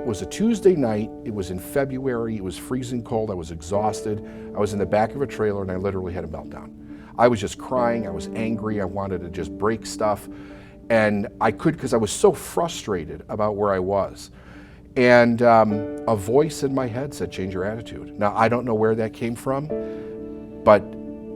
was a Tuesday night. It was in February. It was freezing cold. I was exhausted. I was in the back of a trailer and I literally had a meltdown. I was just crying. I was angry. I wanted to just break stuff. And I could, because I was so frustrated about where I was. And a voice in my head said, change your attitude. Now, I don't know where that came from, but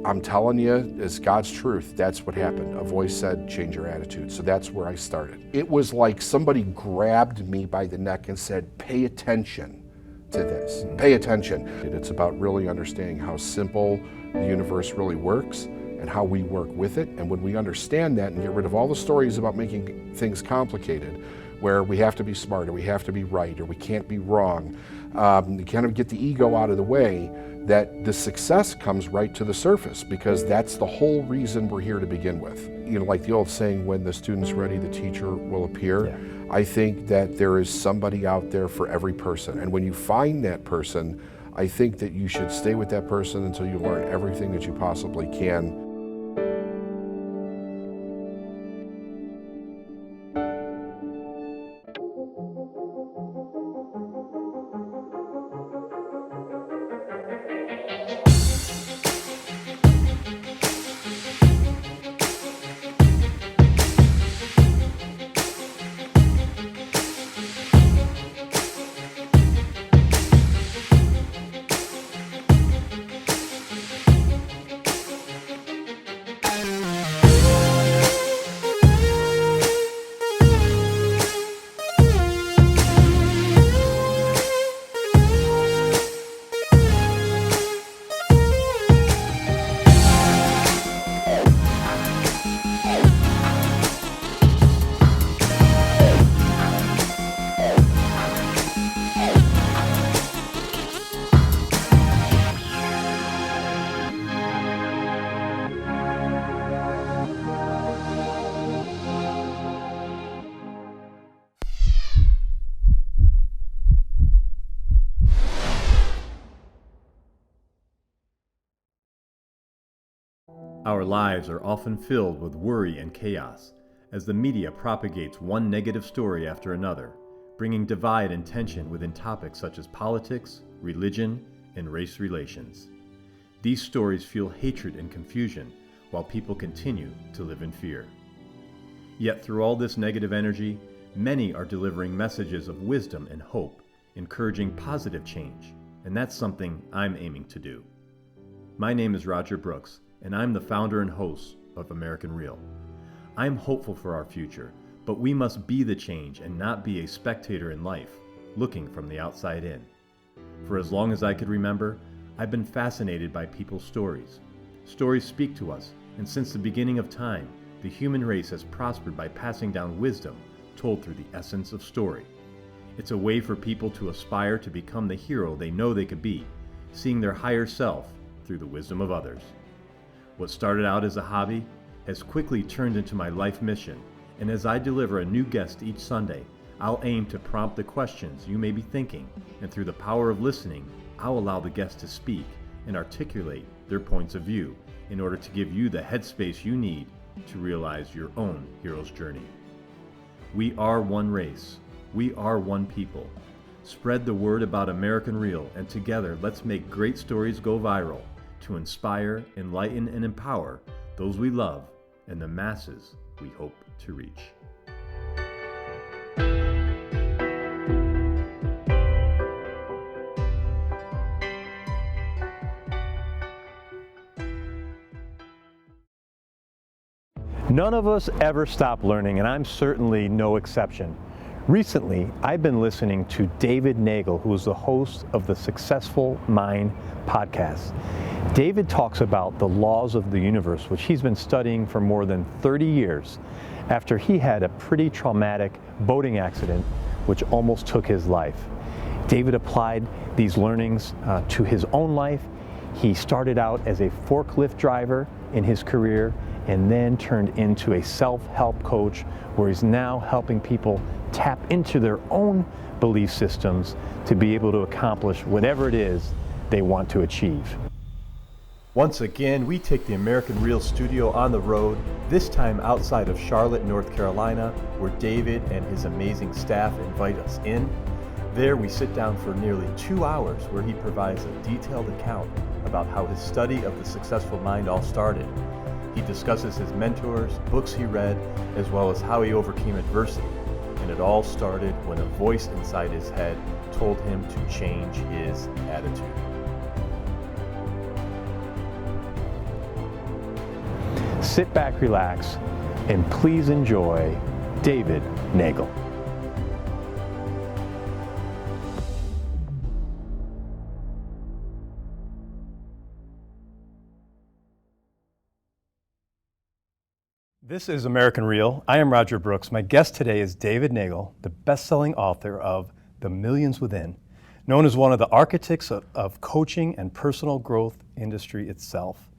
I'm telling you, it's God's truth. That's what happened. A voice said, change your attitude. So that's where I started. It was like somebody grabbed me by the neck and said, pay attention to this. Pay attention. It's about really understanding how simple the universe really works and how we work with it. And when we understand that and get rid of all the stories about making things complicated, where we have to be smart or we have to be right or we can't be wrong, you kind of get the ego out of the way, that the success comes right to the surface, because that's the whole reason we're here to begin with. You know, like the old saying, when the student's ready, the teacher will appear. Yeah. I think that there is somebody out there for every person. And when you find that person, I think that you should stay with that person until you learn everything that you possibly can. Our lives are often filled with worry and chaos as the media propagates one negative story after another, bringing divide and tension within topics such as politics, religion, and race relations. These stories fuel hatred and confusion while people continue to live in fear. Yet through all this negative energy, many are delivering messages of wisdom and hope, encouraging positive change, and that's something I'm aiming to do. My name is Roger Brooks, and I'm the founder and host of American Real. I'm hopeful for our future, but we must be the change and not be a spectator in life, looking from the outside in. For as long as I could remember, I've been fascinated by people's stories. Stories speak to us, and since the beginning of time, the human race has prospered by passing down wisdom told through the essence of story. It's a way for people to aspire to become the hero they know they could be, seeing their higher self through the wisdom of others. What started out as a hobby has quickly turned into my life mission, and as I deliver a new guest each Sunday, I'll aim to prompt the questions you may be thinking, and through the power of listening, I'll allow the guest to speak and articulate their points of view in order to give you the headspace you need to realize your own hero's journey. We are one race. We are one people. Spread the word about American Real, and together let's make great stories go viral to inspire, enlighten, and empower those we love and the masses we hope to reach. None of us ever stop learning, and I'm certainly no exception. Recently, I've been listening to David Neagle, who is the host of the Successful Mind podcast. David talks about the laws of the universe, which he's been studying for more than 30 years after he had a pretty traumatic boating accident which almost took his life. David applied these learnings to his own life. He started out as a forklift driver in his career and then turned into a self-help coach, where he's now helping people tap into their own belief systems to be able to accomplish whatever it is they want to achieve. Once again, we take the American Real studio on the road, this time outside of Charlotte, North Carolina, where David and his amazing staff invite us in. There we sit down for nearly 2 hours where he provides a detailed account about how his study of the successful mind all started. He discusses his mentors, books he read, as well as how he overcame adversity. And it all started when a voice inside his head told him to change his attitude. Sit back, relax, and please enjoy David Neagle. This is American Real. I am Roger Brooks. My guest today is David Neagle, the best-selling author of The Millions Within, known as one of the architects of coaching and personal growth industry itself.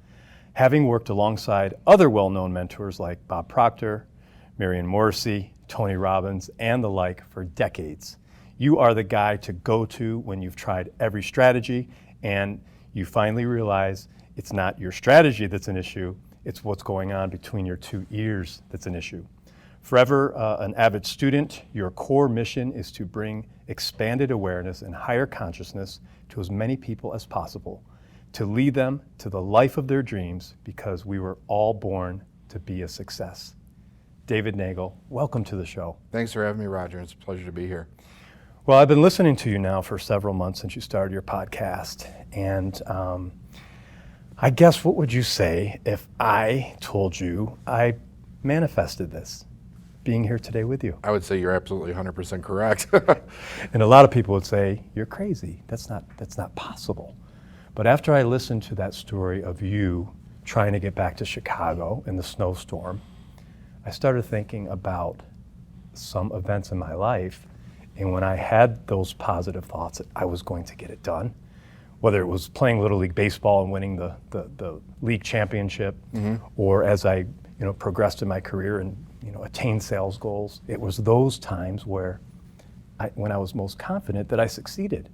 Having worked alongside other well-known mentors like Bob Proctor, Marion Morrissey, Tony Robbins, and the like for decades, you are the guy to go to when you've tried every strategy and you finally realize it's not your strategy that's an issue, it's what's going on between your two ears that's an issue. Forever an avid student, your core mission is to bring expanded awareness and higher consciousness to as many people as possible, to lead them to the life of their dreams, because we were all born to be a success. David Neagle, welcome to the show. Thanks for having me, Roger. It's a pleasure to be here. Well, I've been listening to you now for several months since you started your podcast, and I guess what would you say if I told you I manifested this, being here today with you? I would say you're absolutely 100% correct. And a lot of people would say, you're crazy. That's not possible. But after I listened to that story of you trying to get back to Chicago in the snowstorm, I started thinking about some events in my life, and when I had those positive thoughts that I was going to get it done, whether it was playing Little League Baseball and winning the league championship, or as I progressed in my career and attained sales goals, it was those times where when I was most confident that I succeeded.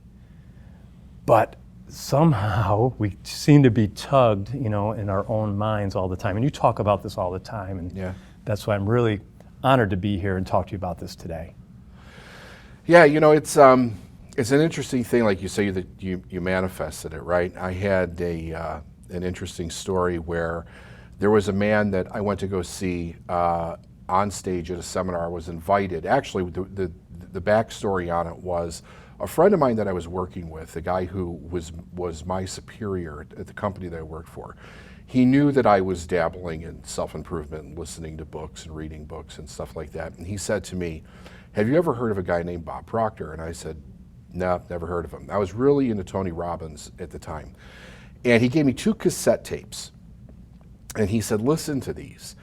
But somehow we seem to be tugged, in our own minds all the time. And you talk about this all the time, and that's why I'm really honored to be here and talk to you about this today. Yeah, it's an interesting thing, like you say, that you manifested it, right? I had an interesting story where there was a man that I went to go see on stage at a seminar. I was invited. Actually, the backstory on it was a friend of mine that I was working with, a guy who was my superior at the company that I worked for. He knew that I was dabbling in self-improvement and listening to books and reading books and stuff like that. And he said to me, "Have you ever heard of a guy named Bob Proctor?" And I said, "No, never heard of him." I was really into Tony Robbins at the time. And he gave me 2 cassette tapes. And he said, "Listen to these."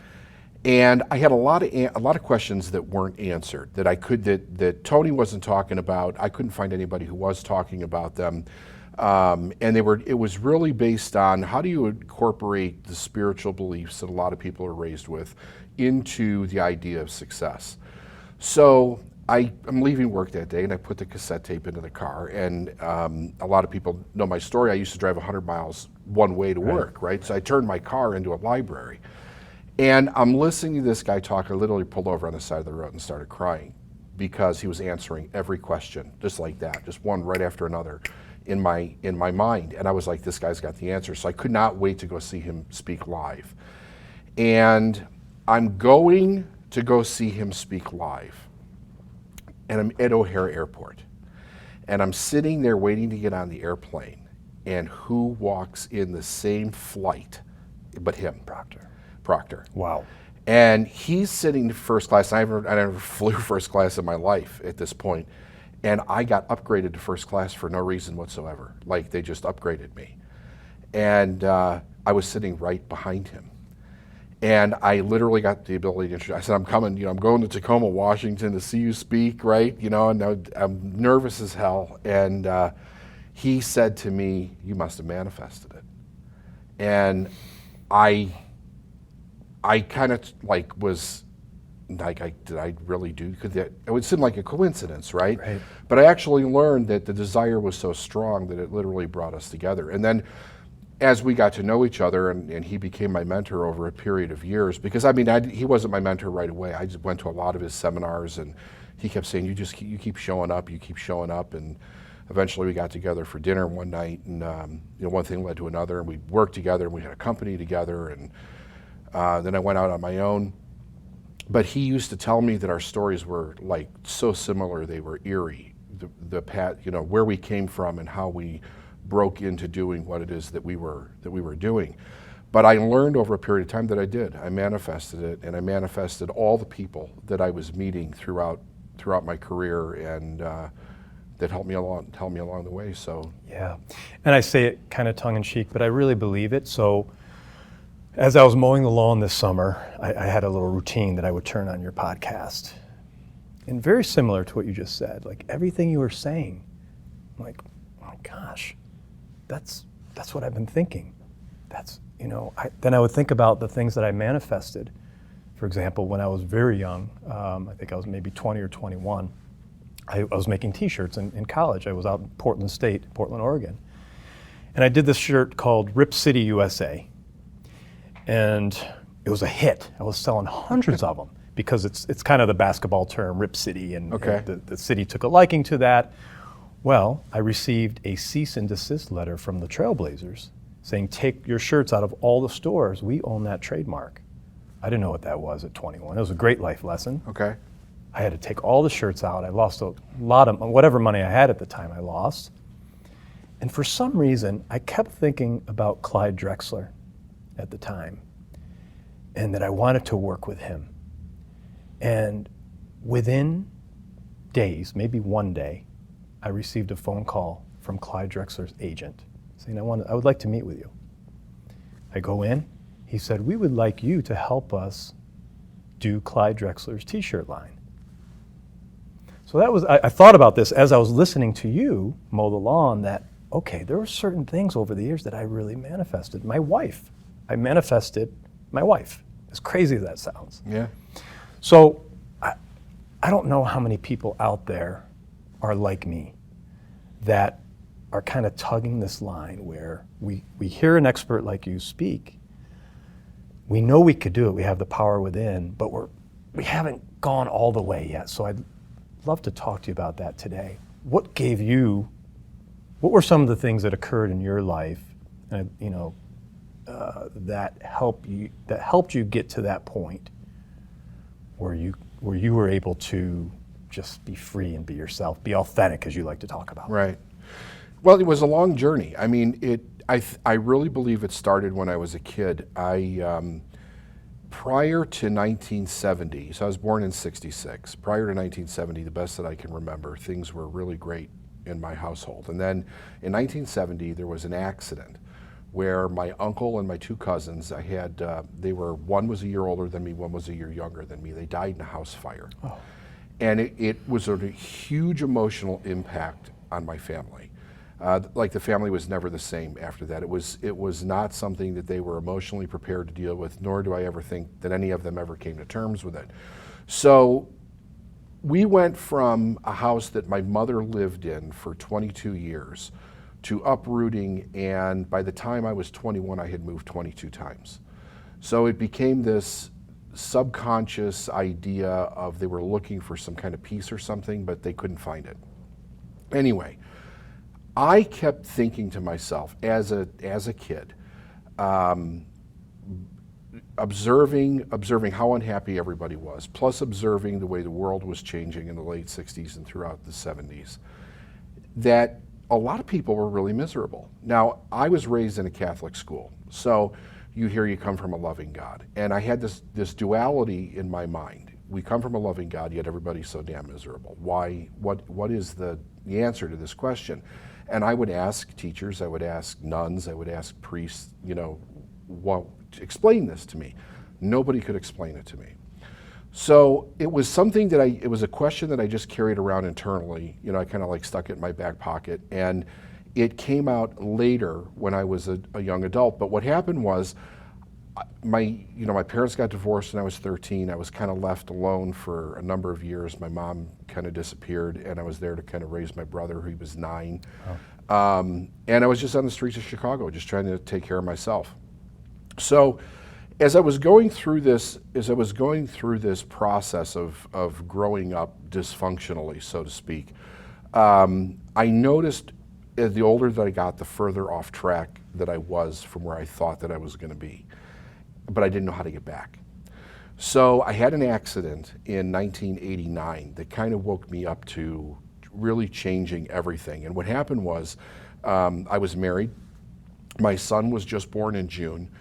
And I had a lot of questions that weren't answered, that Tony wasn't talking about. I couldn't find anybody who was talking about them. And it was really based on how do you incorporate the spiritual beliefs that a lot of people are raised with into the idea of success. So I'm leaving work that day, and I put the cassette tape into the car, and a lot of people know my story. I used to drive 100 miles one way to work, right? So I turned my car into a library. And I'm listening to this guy talk. I literally pulled over on the side of the road and started crying because he was answering every question, just like that, just one right after another in my mind. And I was like, this guy's got the answer. So I could not wait to go see him speak live. And I'm going to go see him speak live. And I'm at O'Hare Airport. And I'm sitting there waiting to get on the airplane. And who walks in the same flight but him? Proctor. Wow. And he's sitting first class. I never flew first class in my life at this point. And I got upgraded to first class for no reason whatsoever. Like, they just upgraded me. And I was sitting right behind him. And I literally got the ability to introduce. I said, "I'm coming, I'm going to Tacoma, Washington to see you speak," right? And I'm nervous as hell. And he said to me, "You must have manifested it." And I kind of was like, did I really do? It would seem like a coincidence, right? But I actually learned that the desire was so strong that it literally brought us together. And then as we got to know each other, and he became my mentor over a period of years, because he wasn't my mentor right away. I just went to a lot of his seminars and he kept saying, you keep showing up, you keep showing up. And eventually we got together for dinner one night, and one thing led to another, and we worked together, and we had a company together, and then I went out on my own. But he used to tell me that our stories were like so similar, they were eerie. The path, where we came from and how we broke into doing what it is that we were doing. But I learned over a period of time that I did. I manifested it, and I manifested all the people that I was meeting throughout my career, and that helped me along the way. So yeah, and I say it kind of tongue in cheek, but I really believe it. So as I was mowing the lawn this summer, I had a little routine that I would turn on your podcast, and very similar to what you just said. Like everything you were saying, I'm like, oh my gosh, that's what I've been thinking. Then I would think about the things that I manifested. For example, when I was very young, I think I was maybe 20 or 21, I was making T-shirts in college. I was out in Portland, Oregon. And I did this shirt called Rip City, USA. And it was a hit. I was selling hundreds of them because it's kind of the basketball term, Rip City, and, okay. and the city took a liking to that. Well, I received a cease and desist letter from the Trailblazers saying, take your shirts out of all the stores. We own that trademark. I didn't know what that was at 21. It was a great life lesson. Okay. I had to take all the shirts out. I lost a lot of, whatever money I had at the time I lost. And for some reason, I kept thinking about Clyde Drexler at the time, and that I wanted to work with him. And within days, maybe one day, I received a phone call from Clyde Drexler's agent saying, I would like to meet with you. I go in. He said, we would like you to help us do Clyde Drexler's T-shirt line. So that was, I thought about this as I was listening to you mow the lawn, that, okay, there were certain things over the years that I really manifested. My wife. I manifested my wife. As crazy as that sounds. Yeah. So I don't know how many people out there are like me that are kind of tugging this line where we hear an expert like you speak. We know we could do it. We have the power within, but we haven't gone all the way yet. So I'd love to talk to you about that today. What were some of the things that occurred in your life, that helped you get to that point where you were able to just be free and be yourself, be authentic, as you like to talk about? Right. Well, it was a long journey. I mean, I really believe it started when I was a kid. Prior to 1970, so I was born in '66. Prior to 1970, the best that I can remember, things were really great in my household. And then in 1970, there was an accident where my uncle and my two cousins, one was a year older than me, one was a year younger than me. They died in a house fire. Oh. And it was a huge emotional impact on my family. Like the family was never the same after that. It was not something that they were emotionally prepared to deal with, nor do I ever think that any of them ever came to terms with it. So we went from a house that my mother lived in for 22 years to uprooting, and by the time I was 21, I had moved 22 times. So it became this subconscious idea of they were looking for some kind of peace or something, but they couldn't find it. Anyway, I kept thinking to myself as a kid, observing how unhappy everybody was, plus observing the way the world was changing in the late 60s and throughout the 70s, that a lot of people were really miserable. Now, I was raised in a Catholic school, so you come from a loving God. And I had this duality in my mind. We come from a loving God, yet everybody's so damn miserable. Why? What is the answer to this question? And I would ask teachers, I would ask nuns, I would ask priests, explain this to me. Nobody could explain it to me. So it was something it was a question that I just carried around internally. I kind of like stuck it in my back pocket, and it came out later when I was a young adult. But what happened was, my parents got divorced when I was 13. I was kind of left alone for a number of years. My mom kind of disappeared, and I was there to kind of raise my brother, who was 9. Oh. And I was just on the streets of Chicago, just trying to take care of myself. So as I was going through this process of growing up dysfunctionally, so to speak, I noticed as the older that I got, the further off track that I was from where I thought that I was going to be, but I didn't know how to get back. So I had an accident in 1989 that kind of woke me up to really changing everything. And what happened was, I was married. My son was just born in June.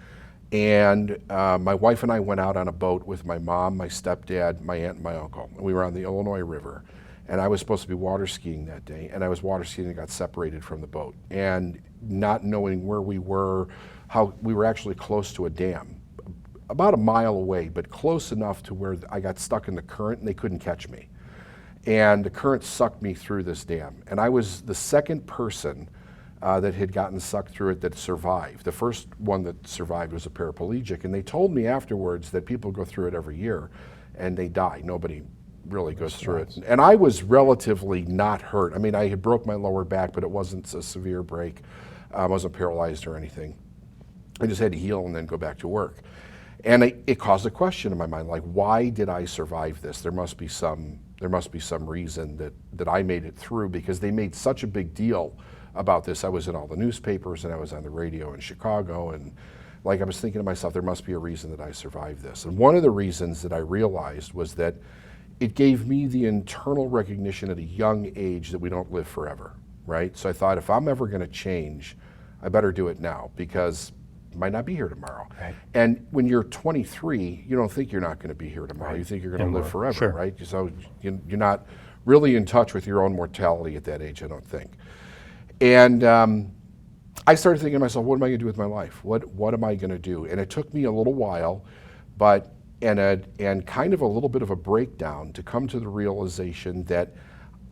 And my wife and I went out on a boat with my mom, my stepdad, my aunt, and my uncle. And we were on the Illinois River. And I was supposed to be water skiing that day. And I was water skiing and got separated from the boat. And not knowing where we were, how we were actually close to a dam, about a mile away, but close enough to where I got stuck in the current and they couldn't catch me. And the current sucked me through this dam. And I was the second person that had gotten sucked through it that survived. The first one that survived was a paraplegic, and they told me afterwards that people go through it every year and they die. Nobody really goes through it. And I was relatively not hurt. I mean, I had broke my lower back, but it wasn't a severe break. I wasn't paralyzed or anything. I just had to heal and then go back to work. And it caused a question in my mind, like, why did I survive this? There must be some reason that I made it through, because they made such a big deal about this. I was in all the newspapers and I was on the radio in Chicago, and like I was thinking to myself, there must be a reason that I survived this. And one of the reasons that I realized was that it gave me the internal recognition at a young age that we don't live forever, right? So I thought, if I'm ever gonna change, I better do it now, because I might not be here tomorrow. Right. And when you're 23, you don't think you're not gonna be here tomorrow. Right. You think you're gonna live forever, sure. right? So you're not really in touch with your own mortality at that age, I don't think. And I started thinking to myself, what am I going to do with my life? What am I going to do? And it took me a little while, and kind of a little bit of a breakdown to come to the realization that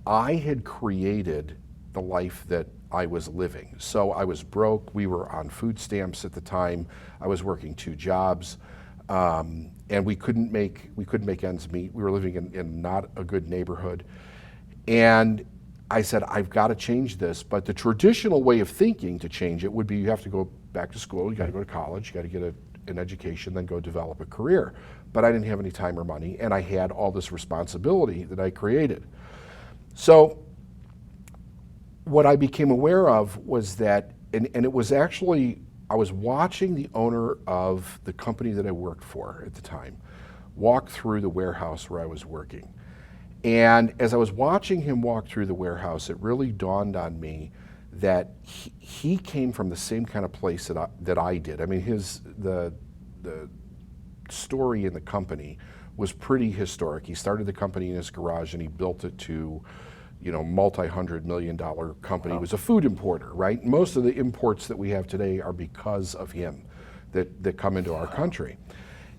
I had created the life that I was living. So I was broke. We were on food stamps at the time. I was working 2 jobs, and we couldn't make ends meet. We were living in not a good neighborhood, and I said, I've got to change this. But the traditional way of thinking to change it would be, you have to go back to school, you got to go to college, you got to get an education, then go develop a career. But I didn't have any time or money, and I had all this responsibility that I created. So what I became aware of was that, and it was actually, I was watching the owner of the company that I worked for at the time walk through the warehouse where I was working. And as I was watching him walk through the warehouse, it really dawned on me that he came from the same kind of place that I did. I mean, the story in the company was pretty historic. He started the company in his garage and he built it to, multi-$100-million company. Wow. He was a food importer, right? Most of the imports that we have today are because of him that come into our country.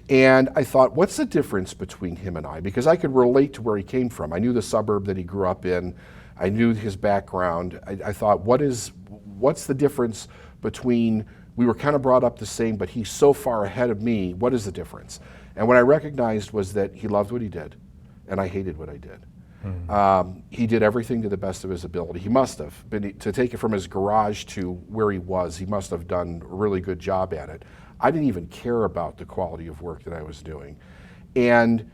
And I thought, what's the difference between him and I? Because I could relate to where he came from. I knew the suburb that he grew up in. I knew his background. I thought, what's the difference between, we were kind of brought up the same, but he's so far ahead of me, what is the difference? And what I recognized was that he loved what he did, and I hated what I did. Mm-hmm. He did everything to the best of his ability. He must have been, to take it from his garage to where he must have done a really good job at it. I didn't even care about the quality of work that I was doing. And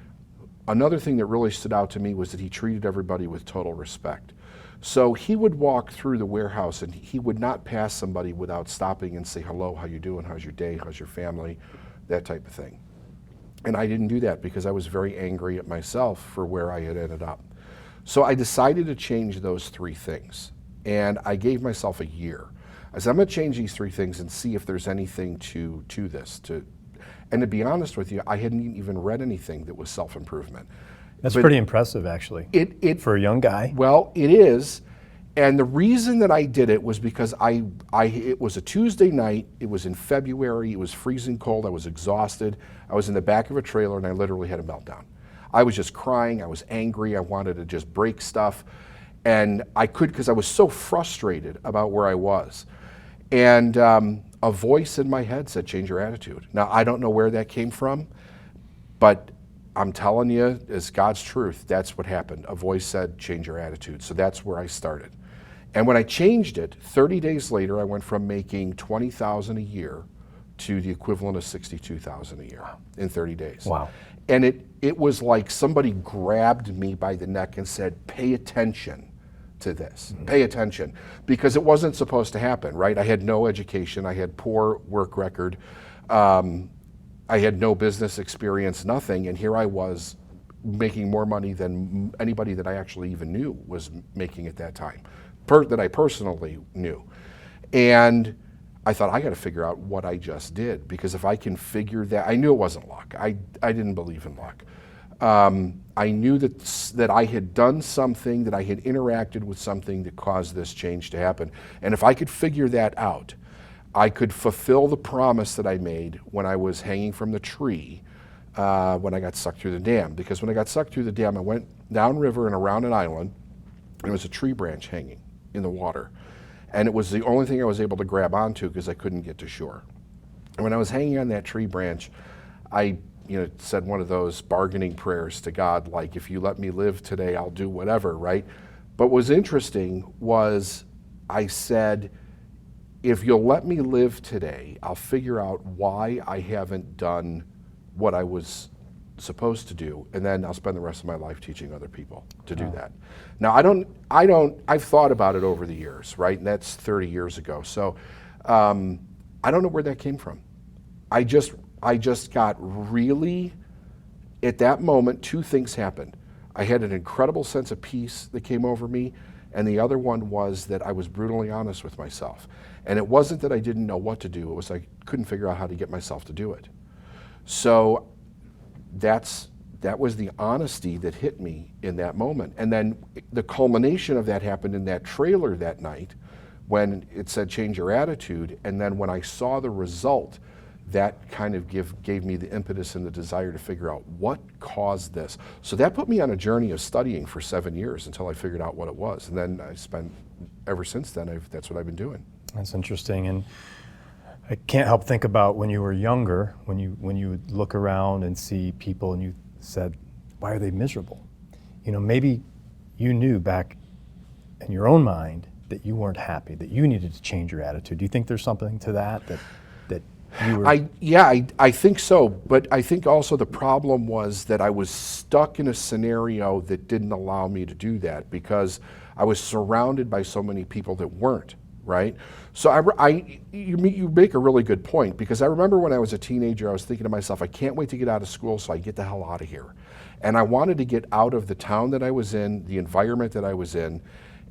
another thing that really stood out to me was that he treated everybody with total respect. So he would walk through the warehouse and he would not pass somebody without stopping and say, hello, how you doing? How's your day? How's your family? That type of thing. And I didn't do that because I was very angry at myself for where I had ended up. So I decided to change those 3 things. And I gave myself a year. I said, I'm going to change these 3 things and see if there's anything to this. And to be honest with you, I hadn't even read anything that was self-improvement. That's pretty impressive, actually, for a young guy. Well, it is. And the reason that I did it was because it was a Tuesday night, it was in February, it was freezing cold, I was exhausted, I was in the back of a trailer and I literally had a meltdown. I was just crying, I was angry, I wanted to just break stuff. And I could, because I was so frustrated about where I was. And a voice in my head said, change your attitude. Now, I don't know where that came from, but I'm telling you, as God's truth, that's what happened. A voice said, change your attitude. So that's where I started. And when I changed it, 30 days later, I went from making $20,000 a year to the equivalent of $62,000 a year in 30 days. Wow. And it was like somebody grabbed me by the neck and said, pay attention to this, pay attention, because it wasn't supposed to happen, right? I had no education, I had poor work record, I had no business experience, nothing, and here I was making more money than anybody that I actually even knew was making at that time, that I personally knew. And I thought, I got to figure out what I just did, because if I can figure that, I knew it wasn't luck. I didn't believe in luck. I knew that I had done something, that I had interacted with something that caused this change to happen. And if I could figure that out, I could fulfill the promise that I made when I was hanging from the tree when I got sucked through the dam. Because when I got sucked through the dam, I went downriver and around an island, and there was a tree branch hanging in the water. And it was the only thing I was able to grab onto because I couldn't get to shore. And when I was hanging on that tree branch, I said one of those bargaining prayers to God, like, if you let me live today, I'll do whatever, right? But what was interesting was I said, if you'll let me live today, I'll figure out why I haven't done what I was supposed to do, and then I'll spend the rest of my life teaching other people to do that. Now, I've thought about it over the years, right? And that's 30 years ago. So I don't know where that came from. I just got really, at that moment, two things happened. I had an incredible sense of peace that came over me, and the other one was that I was brutally honest with myself. And it wasn't that I didn't know what to do, it was I couldn't figure out how to get myself to do it. So that was the honesty that hit me in that moment. And then the culmination of that happened in that trailer that night when it said change your attitude. And then when I saw the result, that kind of gave me the impetus and the desire to figure out what caused this. So that put me on a journey of studying for 7 years until I figured out what it was. And then ever since then, that's what I've been doing. That's interesting. And I can't help think about when you were younger, when you would look around and see people and you said, why are they miserable? Maybe you knew back in your own mind that you weren't happy, that you needed to change your attitude. Do you think there's something to that you were? I think so, but I think also the problem was that I was stuck in a scenario that didn't allow me to do that because I was surrounded by so many people that weren't, right? So you make a really good point, because I remember when I was a teenager, I was thinking to myself, I can't wait to get out of school so I get the hell out of here. And I wanted to get out of the town that I was in, the environment that I was in.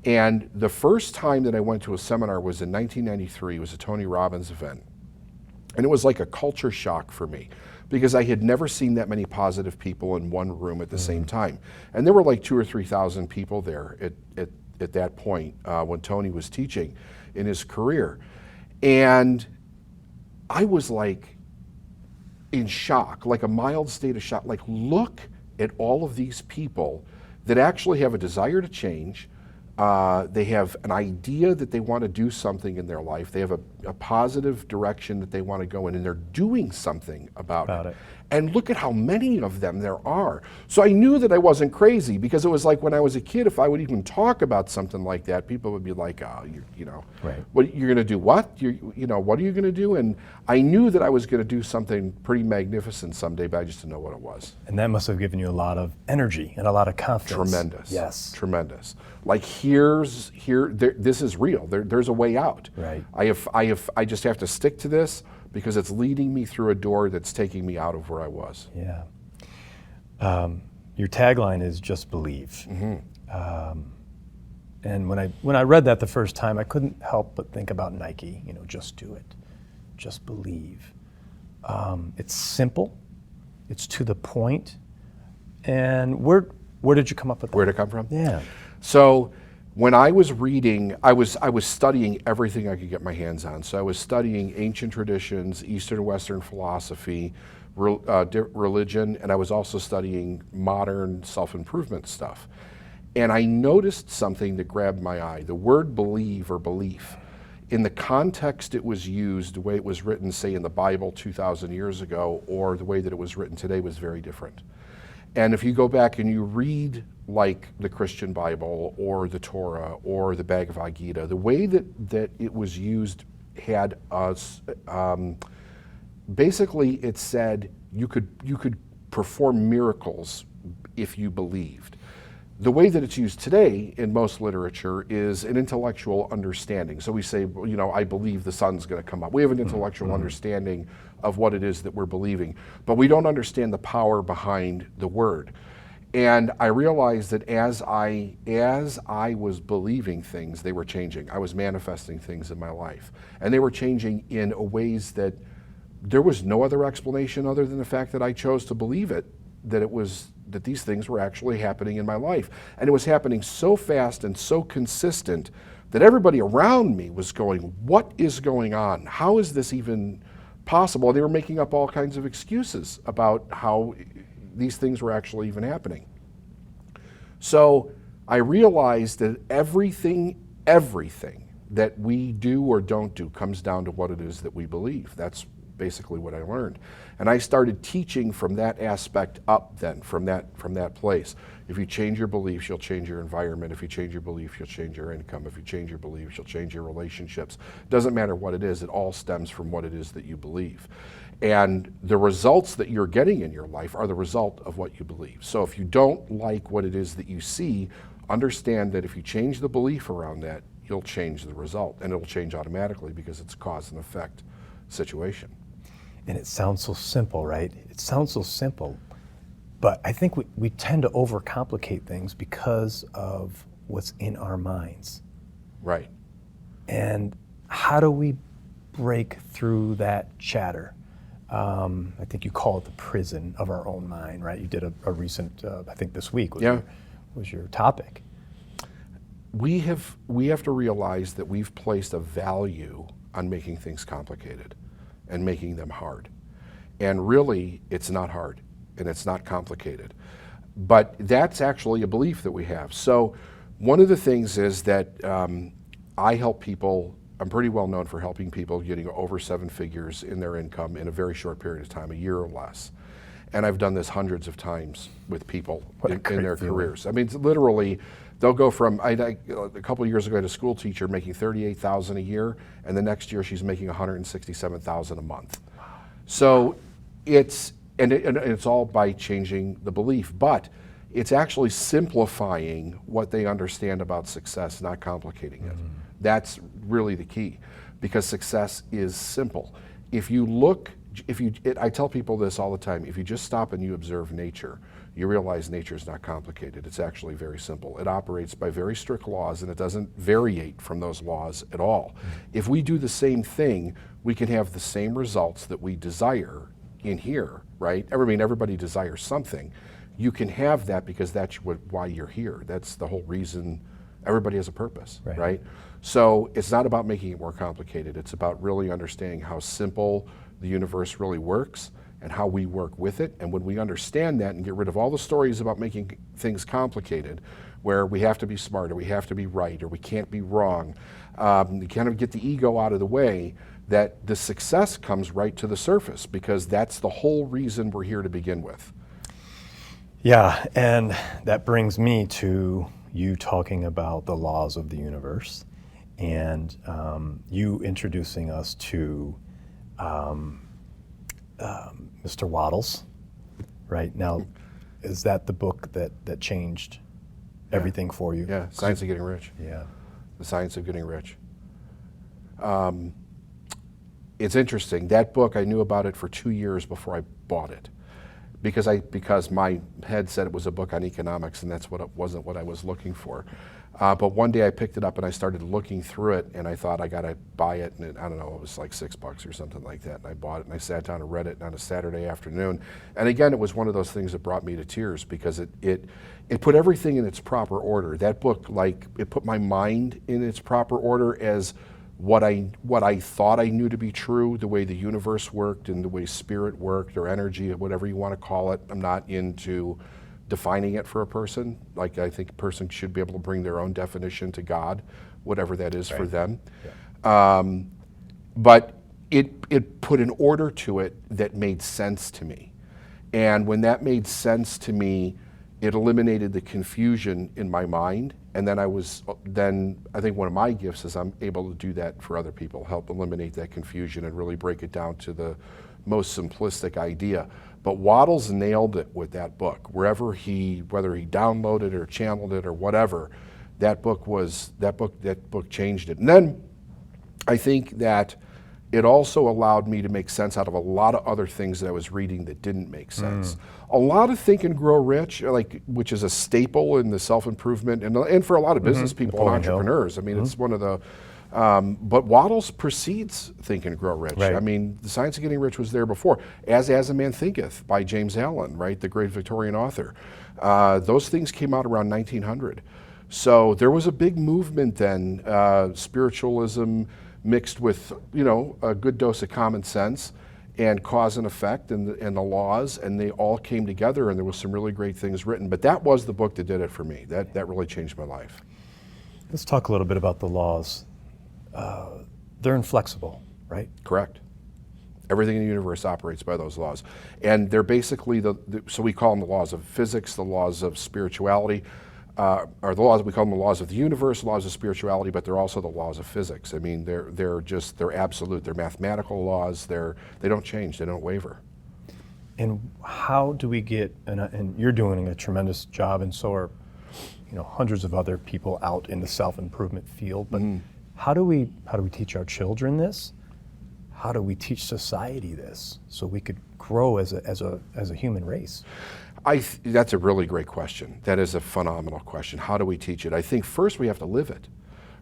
And the first time that I went to a seminar was in 1993. It was a Tony Robbins event. And it was like a culture shock for me, because I had never seen that many positive people in one room at the same time. And there were like 2,000 or 3,000 people there at that point when Tony was teaching in his career. And I was like in shock, like a mild state of shock. Like, look at all of these people that actually have a desire to change. They have an idea that they want to do something in their life. They have a positive direction that they want to go in, and they're doing something about it. And look at how many of them there are. So I knew that I wasn't crazy, because it was like when I was a kid, if I would even talk about something like that, people would be like, oh, right. What you're going to do? What? What are you going to do? And I knew that I was going to do something pretty magnificent someday, but I just didn't know what it was. And that must have given you a lot of energy and a lot of confidence. Tremendous. Yes. Tremendous. Like this is real. There's a way out. Right. I just have to stick to this, because it's leading me through a door that's taking me out of where I was. Yeah. Your tagline is just believe. Mm-hmm. And when I read that the first time, I couldn't help but think about Nike. Just do it, just believe. It's simple, it's to the point. And where did you come up with that? Where'd it come from? Yeah. So when I was reading, I was studying everything I could get my hands on. So I was studying ancient traditions, Eastern and Western philosophy, religion, and I was also studying modern self-improvement stuff. And I noticed something that grabbed my eye. The word believe or belief, in the context it was used, the way it was written, say in the Bible 2,000 years ago, or the way that it was written today, was very different. And if you go back and you read like the Christian Bible or the Torah or the Bhagavad Gita, the way that it was used had basically it said you could perform miracles if you believed. The way that it's used today in most literature is an intellectual understanding. So we say, I believe the sun's going to come up. We have an intellectual understanding of what it is that we're believing, but we don't understand the power behind the word. And I realized that as I was believing things, they were changing. I was manifesting things in my life, and they were changing in ways that there was no other explanation other than the fact that I chose to believe it, that these things were actually happening in my life. And it was happening so fast and so consistent that everybody around me was going, what is going on? How is this even possible? They were making up all kinds of excuses about how these things were actually even happening. So I realized that everything that we do or don't do comes down to what it is that we believe. That's basically what I learned. And I started teaching from that aspect up then, from that place. If you change your beliefs, you'll change your environment. If you change your beliefs, you'll change your income. If you change your beliefs, you'll change your relationships. Doesn't matter what it is, it all stems from what it is that you believe. And the results that you're getting in your life are the result of what you believe. So if you don't like what it is that you see, understand that if you change the belief around that, you'll change the result. And it'll change automatically because it's a cause and effect situation. And it sounds so simple, right? It sounds so simple, but I think we tend to overcomplicate things because of what's in our minds. Right. And how do we break through that chatter? I think you call it the prison of our own mind, right? You did a recent, I think this week was your topic. We have to realize that we've placed a value on making things complicated and making them hard. And really, it's not hard and it's not complicated. But that's actually a belief that we have. So one of the things is that I help people. I'm pretty well known for helping people getting over 7 figures in their income in a very short period of time, a year or less. And I've done this hundreds of times with people in their careers. I mean, it's literally, they'll go from, a couple of years ago, I had a school teacher making $38,000 a year, and the next year she's making $167,000 a month. So it's all by changing the belief, but it's actually simplifying what they understand about success, not complicating it. That's really the key, because success is simple. I tell people this all the time, if you just stop and you observe nature, you realize nature is not complicated. It's actually very simple. It operates by very strict laws, and it doesn't variate from those laws at all. If we do the same thing, we can have the same results that we desire in here, right? I mean, everybody desires something. You can have that because that's why you're here. That's the whole reason. Everybody has a purpose, right? So it's not about making it more complicated. It's about really understanding how simple the universe really works and how we work with it. And when we understand that and get rid of all the stories about making things complicated, where we have to be smart or we have to be right or we can't be wrong, you kind of get the ego out of the way, that the success comes right to the surface, because that's the whole reason we're here to begin with. Yeah, and that brings me to you talking about the laws of the universe, and you introducing us to Mr. Waddles, right? Now, is that the book that changed everything for you? Yeah, Science of Getting Rich. Yeah. The Science of Getting Rich. It's interesting. That book, I knew about it for 2 years before I bought it, because my head said it was a book on economics, and that's wasn't what I was looking for. But one day I picked it up and I started looking through it, and I thought I got to buy it, and I don't know, it was like $6 or something like that, and I bought it and I sat down and read it on a Saturday afternoon. And again, it was one of those things that brought me to tears, because it put everything in its proper order. That book, it put my mind in its proper order as what I thought I knew to be true, the way the universe worked and the way spirit worked, or energy, or whatever you want to call it. I'm not into defining it for a person. Like, I think a person should be able to bring their own definition to God, whatever that is for them. Yeah. But it put an order to it that made sense to me. And when that made sense to me, it eliminated the confusion in my mind. And then I think one of my gifts is I'm able to do that for other people, help eliminate that confusion and really break it down to the most simplistic idea. But Waddles nailed it with that book. Whether he downloaded it or channeled it or whatever, that book changed it. And then I think that it also allowed me to make sense out of a lot of other things that I was reading that didn't make sense. A lot of Think and Grow Rich, which is a staple in the self-improvement and for a lot of business people and entrepreneurs. I mean, it's one of the, but Waddles precedes Think and Grow Rich. Right. I mean, The Science of Getting Rich was there before. As a Man Thinketh by James Allen, right, the great Victorian author. Those things came out around 1900. So there was a big movement then, spiritualism mixed with, a good dose of common sense and cause and effect and the laws, and they all came together, and there was some really great things written. But that was the book that did it for me. That really changed my life. Let's talk a little bit about the laws. They're inflexible, right? Correct. Everything in the universe operates by those laws. And they're basically so we call them the laws of physics, the laws of spirituality, or the laws, we call them the laws of the universe, laws of spirituality, but they're also the laws of physics. I mean, they're absolute. They're mathematical laws. They don't change. They don't waver. And how do we get, and you're doing a tremendous job, and so are hundreds of other people out in the self-improvement field, but how do we teach our children this? How do we teach society this so we could grow as a human race? That's a really great question. That is a phenomenal question. How do we teach it? I think first we have to live it,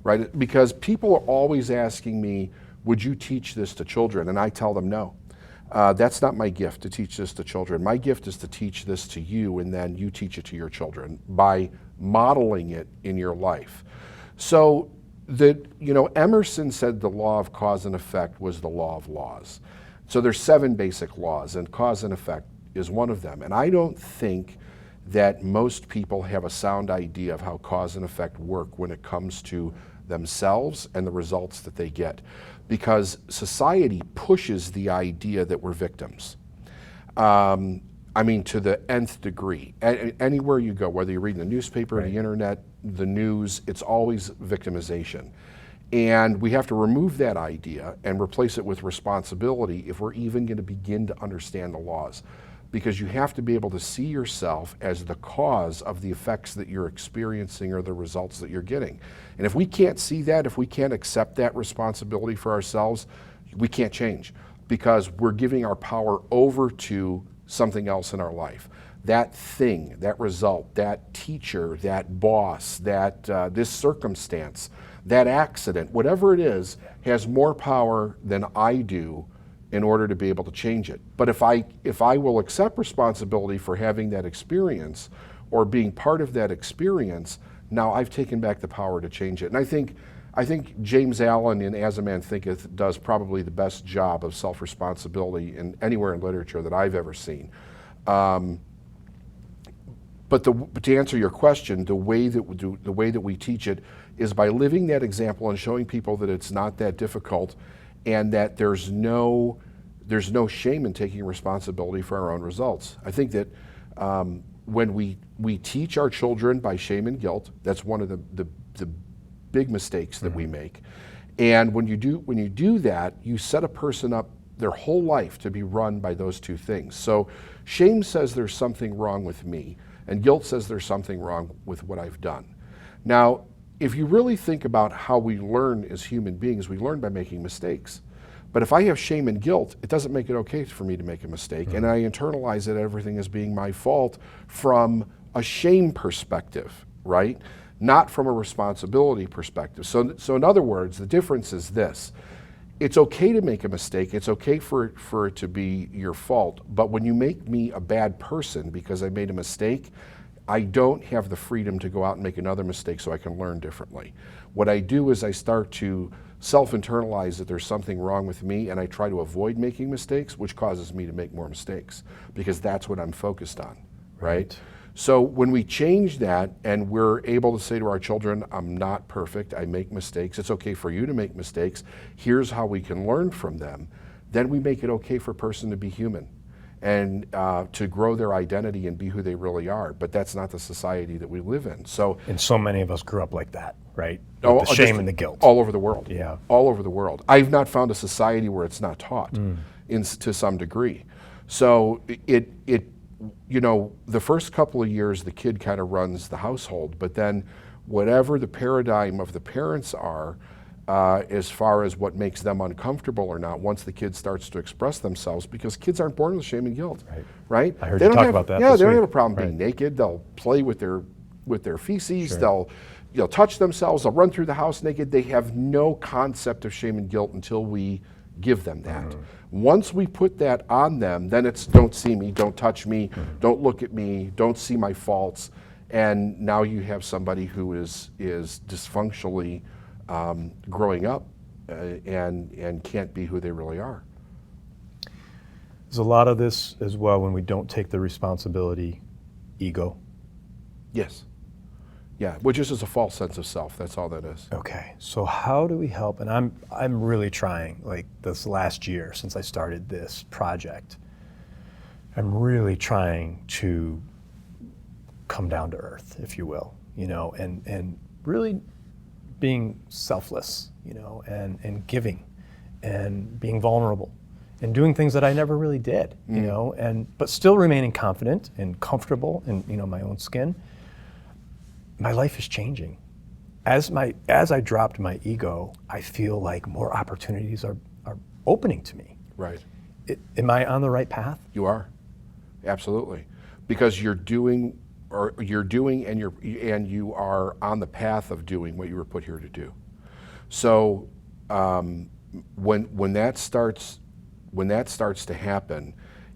right? Because people are always asking me, would you teach this to children? And I tell them no. That's not my gift, to teach this to children. My gift is to teach this to you, and then you teach it to your children by modeling it in your life. So Emerson said the law of cause and effect was the law of laws. So there's 7 basic laws, and cause and effect is one of them. And I don't think that most people have a sound idea of how cause and effect work when it comes to themselves and the results that they get. Because society pushes the idea that we're victims. To the nth degree. Anywhere you go, whether you're reading the newspaper, the internet, the news, it's always victimization. And we have to remove that idea and replace it with responsibility if we're even going to begin to understand the laws. Because you have to be able to see yourself as the cause of the effects that you're experiencing or the results that you're getting. And if we can't see that, if we can't accept that responsibility for ourselves, we can't change, because we're giving our power over to something else in our life. That thing, that result, that teacher, that boss, that this circumstance, that accident, whatever it is, has more power than I do in order to be able to change it. But if I will accept responsibility for having that experience or being part of that experience, now I've taken back the power to change it. And I think James Allen in As a Man Thinketh does probably the best job of self-responsibility anywhere in literature that I've ever seen. But to answer your question, the way that we teach it is by living that example and showing people that it's not that difficult, and that there's no shame in taking responsibility for our own results. I think that when we teach our children by shame and guilt, that's one of the big mistakes that we make. And when you do that, you set a person up their whole life to be run by those two things. So shame says there's something wrong with me, and guilt says there's something wrong with what I've done. Now, if you really think about how we learn as human beings, we learn by making mistakes. But if I have shame and guilt, it doesn't make it okay for me to make a mistake. And I internalize that everything is being my fault from a shame perspective, right? Not from a responsibility perspective. So in other words, the difference is this. It's okay to make a mistake. It's okay for it to be your fault. But when you make me a bad person because I made a mistake, I don't have the freedom to go out and make another mistake so I can learn differently. What I do is I start to self-internalize that there's something wrong with me, and I try to avoid making mistakes, which causes me to make more mistakes, because that's what I'm focused on, right? So when we change that and we're able to say to our children, I'm not perfect, I make mistakes, it's okay for you to make mistakes, here's how we can learn from them, then we make it okay for a person to be human. and to grow their identity and be who they really are. But that's not the society that we live in. So, And so many of us grew up like that, right? Oh, With the shame and the guilt. all over the world. Yeah. All over the world. I've not found a society where it's not taught to some degree. So it the first couple of years the kid kind of runs the household, but then whatever the paradigm of the parents are, as far as what makes them uncomfortable or not, once the kid starts to express themselves, because kids aren't born with shame and guilt, right? I heard you talk about that Yeah, this they don't week. have a problem being Right. naked. They'll play with their feces. They'll touch themselves. They'll run through the house naked. They have no concept of shame and guilt until we give them that. Once we put that on them, then it's don't see me, don't touch me, don't look at me, don't see my faults. And now you have somebody who is dysfunctionally growing up and can't be who they really are. There's a lot of this as well when we don't take the responsibility, ego. Yes. Yeah, which is just a false sense of self. That's all that is. Okay, so how do we help? And I'm really trying, like this last year since I started this project, I'm really trying to come down to earth, if you will, and really being selfless, and giving and being vulnerable and doing things that I never really did, but still remaining confident and comfortable in, my own skin. My life is changing. As I dropped my ego, I feel like more opportunities are opening to me. Right. Am I on the right path? You are. Absolutely. Because you're doing and you are on the path of doing what you were put here to do. So when that starts to happen,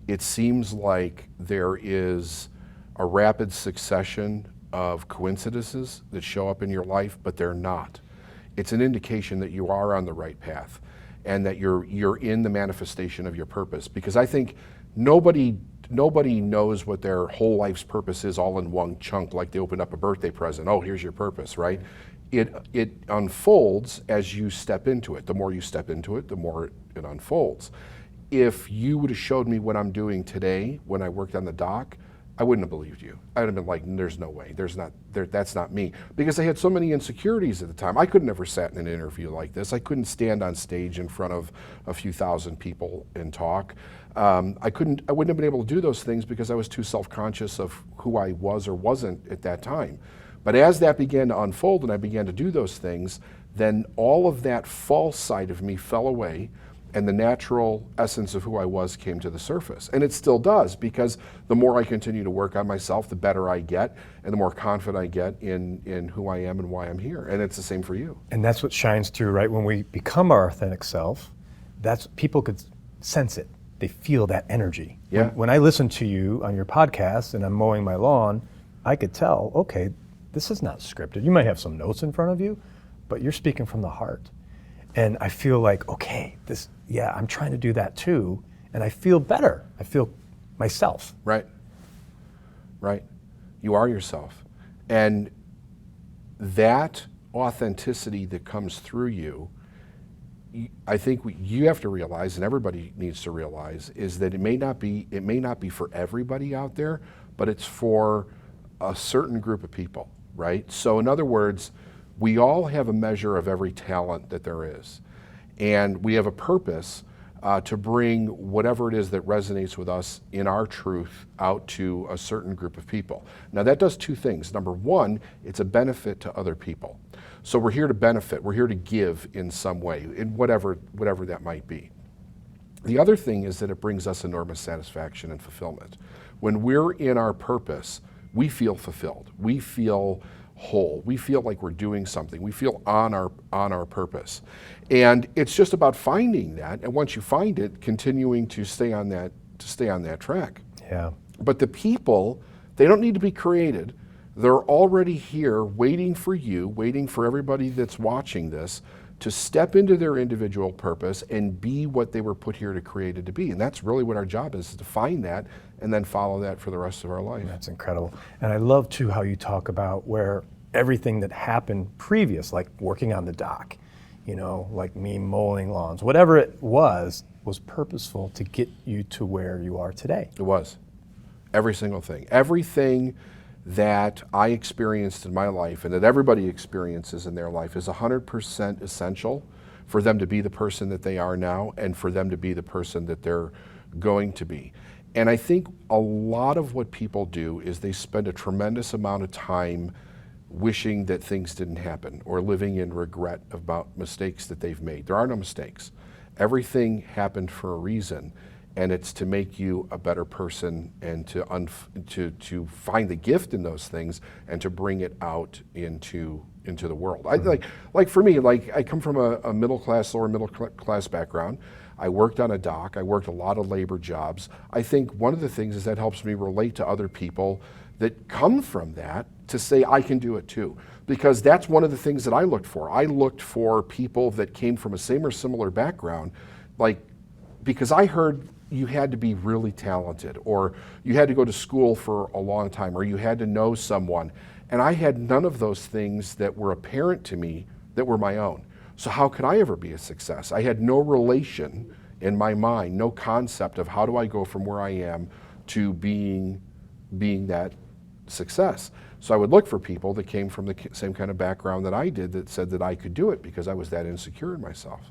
it seems like there is a rapid succession of coincidences that show up in your life, but they're not. It's an indication that you are on the right path and that you're in the manifestation of your purpose. Because I think nobody knows what their whole life's purpose is all in one chunk, like they opened up a birthday present. Oh, here's your purpose, right? It unfolds as you step into it. The more you step into it, the more it unfolds. If you would have showed me what I'm doing today when I worked on the dock, I wouldn't have believed you. I would have been like, there's no way, that's not me. Because I had so many insecurities at the time. I could never sat in an interview like this. I couldn't stand on stage in front of a few thousand people and talk. I wouldn't have been able to do those things because I was too self-conscious of who I was or wasn't at that time. But as that began to unfold and I began to do those things, then all of that false side of me fell away, and the natural essence of who I was came to the surface. And it still does, because the more I continue to work on myself, the better I get, and the more confident I get in who I am and why I'm here. And it's the same for you. And that's what shines through, right? When we become our authentic self, people could sense it. They feel that energy. Yeah. When I listen to you on your podcast and I'm mowing my lawn, I could tell, okay, this is not scripted. You might have some notes in front of you, but you're speaking from the heart. And I feel like, okay, I'm trying to do that too, and I feel better. I feel myself. Right. You are yourself. And that authenticity that comes through you, I think you have to realize, and everybody needs to realize, is that it may not be for everybody out there, but it's for a certain group of people, right? So in other words, we all have a measure of every talent that there is. And we have a purpose to bring whatever it is that resonates with us in our truth out to a certain group of people. Now that does two things. Number one, it's a benefit to other people. So we're here to benefit, we're here to give in some way, in whatever that might be. The other thing is that it brings us enormous satisfaction and fulfillment. When we're in our purpose, we feel fulfilled. We feel whole. We feel like we're doing something. We feel on our purpose. And it's just about finding that, and once you find it, continuing to stay on that track. Yeah. But the people, they don't need to be created. They're already here waiting for you, waiting for everybody that's watching this to step into their individual purpose and be what they were put here to created to be. And that's really what our job is to find that and then follow that for the rest of our life. That's incredible. And I love too how you talk about where everything that happened previous, like working on the dock, like me mowing lawns, whatever it was, was purposeful to get you to where you are today. It was. Every single thing. Everything that I experienced in my life and that everybody experiences in their life is 100% essential for them to be the person that they are now and for them to be the person that they're going to be. And I think a lot of what people do is they spend a tremendous amount of time wishing that things didn't happen or living in regret about mistakes that they've made. There are no mistakes. Everything happened for a reason, and it's to make you a better person and to find the gift in those things and to bring it out into the world. Like for me, like I come from a middle class, lower middle class background. I worked on a dock. I worked a lot of labor jobs. I think one of the things is that helps me relate to other people that come from that to say I can do it too. Because that's one of the things that I looked for. I looked for people that came from a same or similar background, because I heard you had to be really talented, or you had to go to school for a long time, or you had to know someone. And I had none of those things that were apparent to me that were my own. So how could I ever be a success? I had no relation in my mind, no concept of how do I go from where I am to being that success. So I would look for people that came from the same kind of background that I did that said that I could do it because I was that insecure in myself.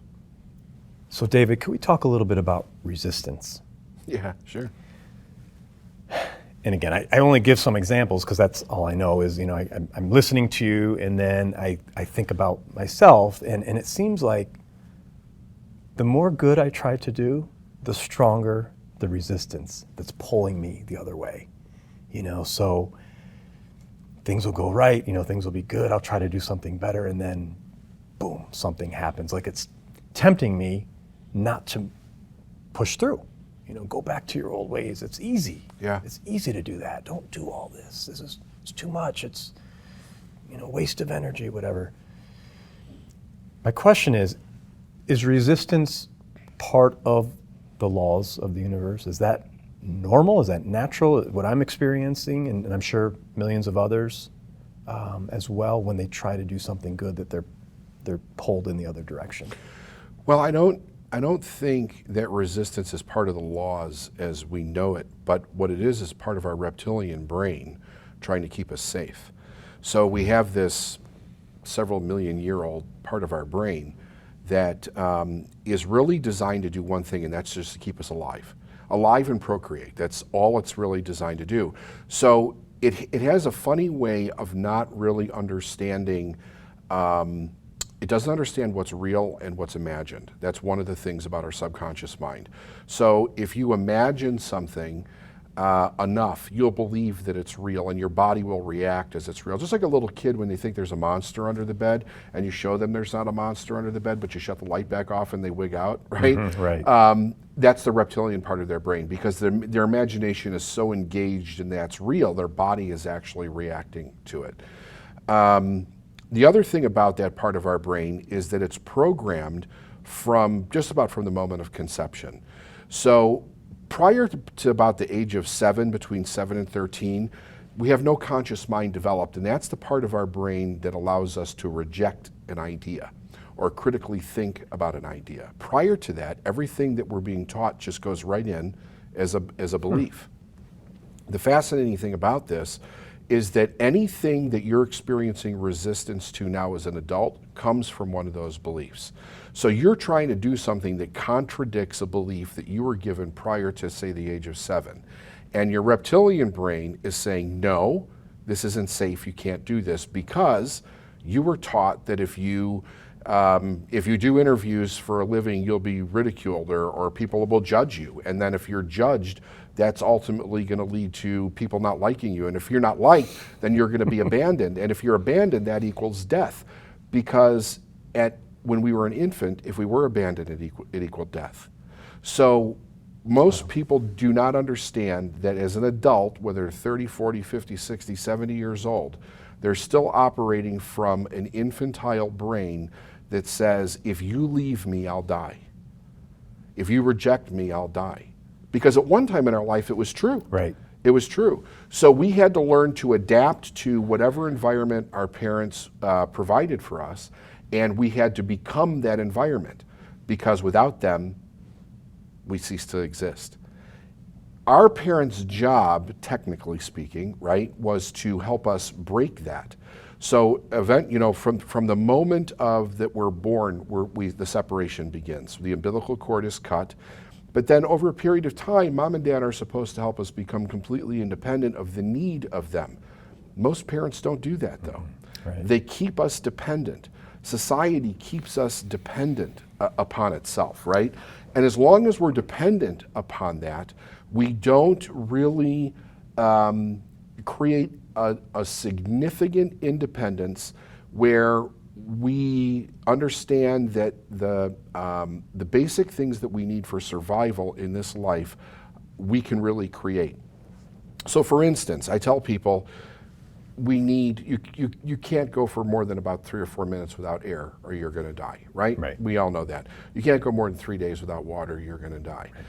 So David, can we talk a little bit about resistance? Yeah, sure. And again, I only give some examples because that's all I know is, I'm listening to you and then I think about myself and it seems like the more good I try to do, the stronger the resistance that's pulling me the other way. So things will go right, things will be good, I'll try to do something better and then boom, something happens. Like it's tempting me not to push through. Go back to your old ways. It's easy. Yeah. It's easy to do that. Don't do all this. It's too much. It's, waste of energy, whatever. My question is resistance part of the laws of the universe? Is that normal? Is that natural? What I'm experiencing, and I'm sure millions of others as well, when they try to do something good, that they're pulled in the other direction. Well, I don't think that resistance is part of the laws as we know it, but what it is part of our reptilian brain trying to keep us safe. So we have this several million-year-old part of our brain that is really designed to do one thing, and that's just to keep us alive and procreate. That's all it's really designed to do. So it has a funny way of not really understanding. It doesn't understand what's real and what's imagined. That's one of the things about our subconscious mind. So if you imagine something enough, you'll believe that it's real and your body will react as it's real. Just like a little kid when they think there's a monster under the bed and you show them there's not a monster under the bed, but you shut the light back off and they wig out, right? Mm-hmm, right. That's the reptilian part of their brain because their imagination is so engaged and that's real, their body is actually reacting to it. The other thing about that part of our brain is that it's programmed from just about from the moment of conception. So prior to about the age of 7, between 7 and 13, we have no conscious mind developed, and that's the part of our brain that allows us to reject an idea or critically think about an idea. Prior to that, everything that we're being taught just goes right in as a belief. The fascinating thing about this is that anything that you're experiencing resistance to now as an adult comes from one of those beliefs. So you're trying to do something that contradicts a belief that you were given prior to, say, the age of 7. And your reptilian brain is saying, no, this isn't safe, you can't do this, because you were taught that if you do interviews for a living, you'll be ridiculed or people will judge you. And then if you're judged, that's ultimately going to lead to people not liking you. And if you're not liked, then you're going to be abandoned. And if you're abandoned, that equals death. Because when we were an infant, if we were abandoned, it equaled death. So most people do not understand that as an adult, whether they're 30, 40, 50, 60, 70 years old, they're still operating from an infantile brain that says, if you leave me, I'll die. If you reject me, I'll die. Because at one time in our life, it was true. Right. It was true. So we had to learn to adapt to whatever environment our parents provided for us, and we had to become that environment, because without them, we cease to exist. Our parents' job, technically speaking, right, was to help us break that. So from the moment of that we're born, the separation begins. The umbilical cord is cut. But then over a period of time, mom and dad are supposed to help us become completely independent of the need of them. Most parents don't do that, though. Right. They keep us dependent. Society keeps us dependent upon itself, right? And as long as we're dependent upon that, we don't really create a significant independence where we understand that the basic things that we need for survival in this life, we can really create. So for instance, I tell people, you can't go for more than about 3 or 4 minutes without air or you're gonna die, right? Right. We all know that. You can't go more than 3 days without water, you're gonna die. Right.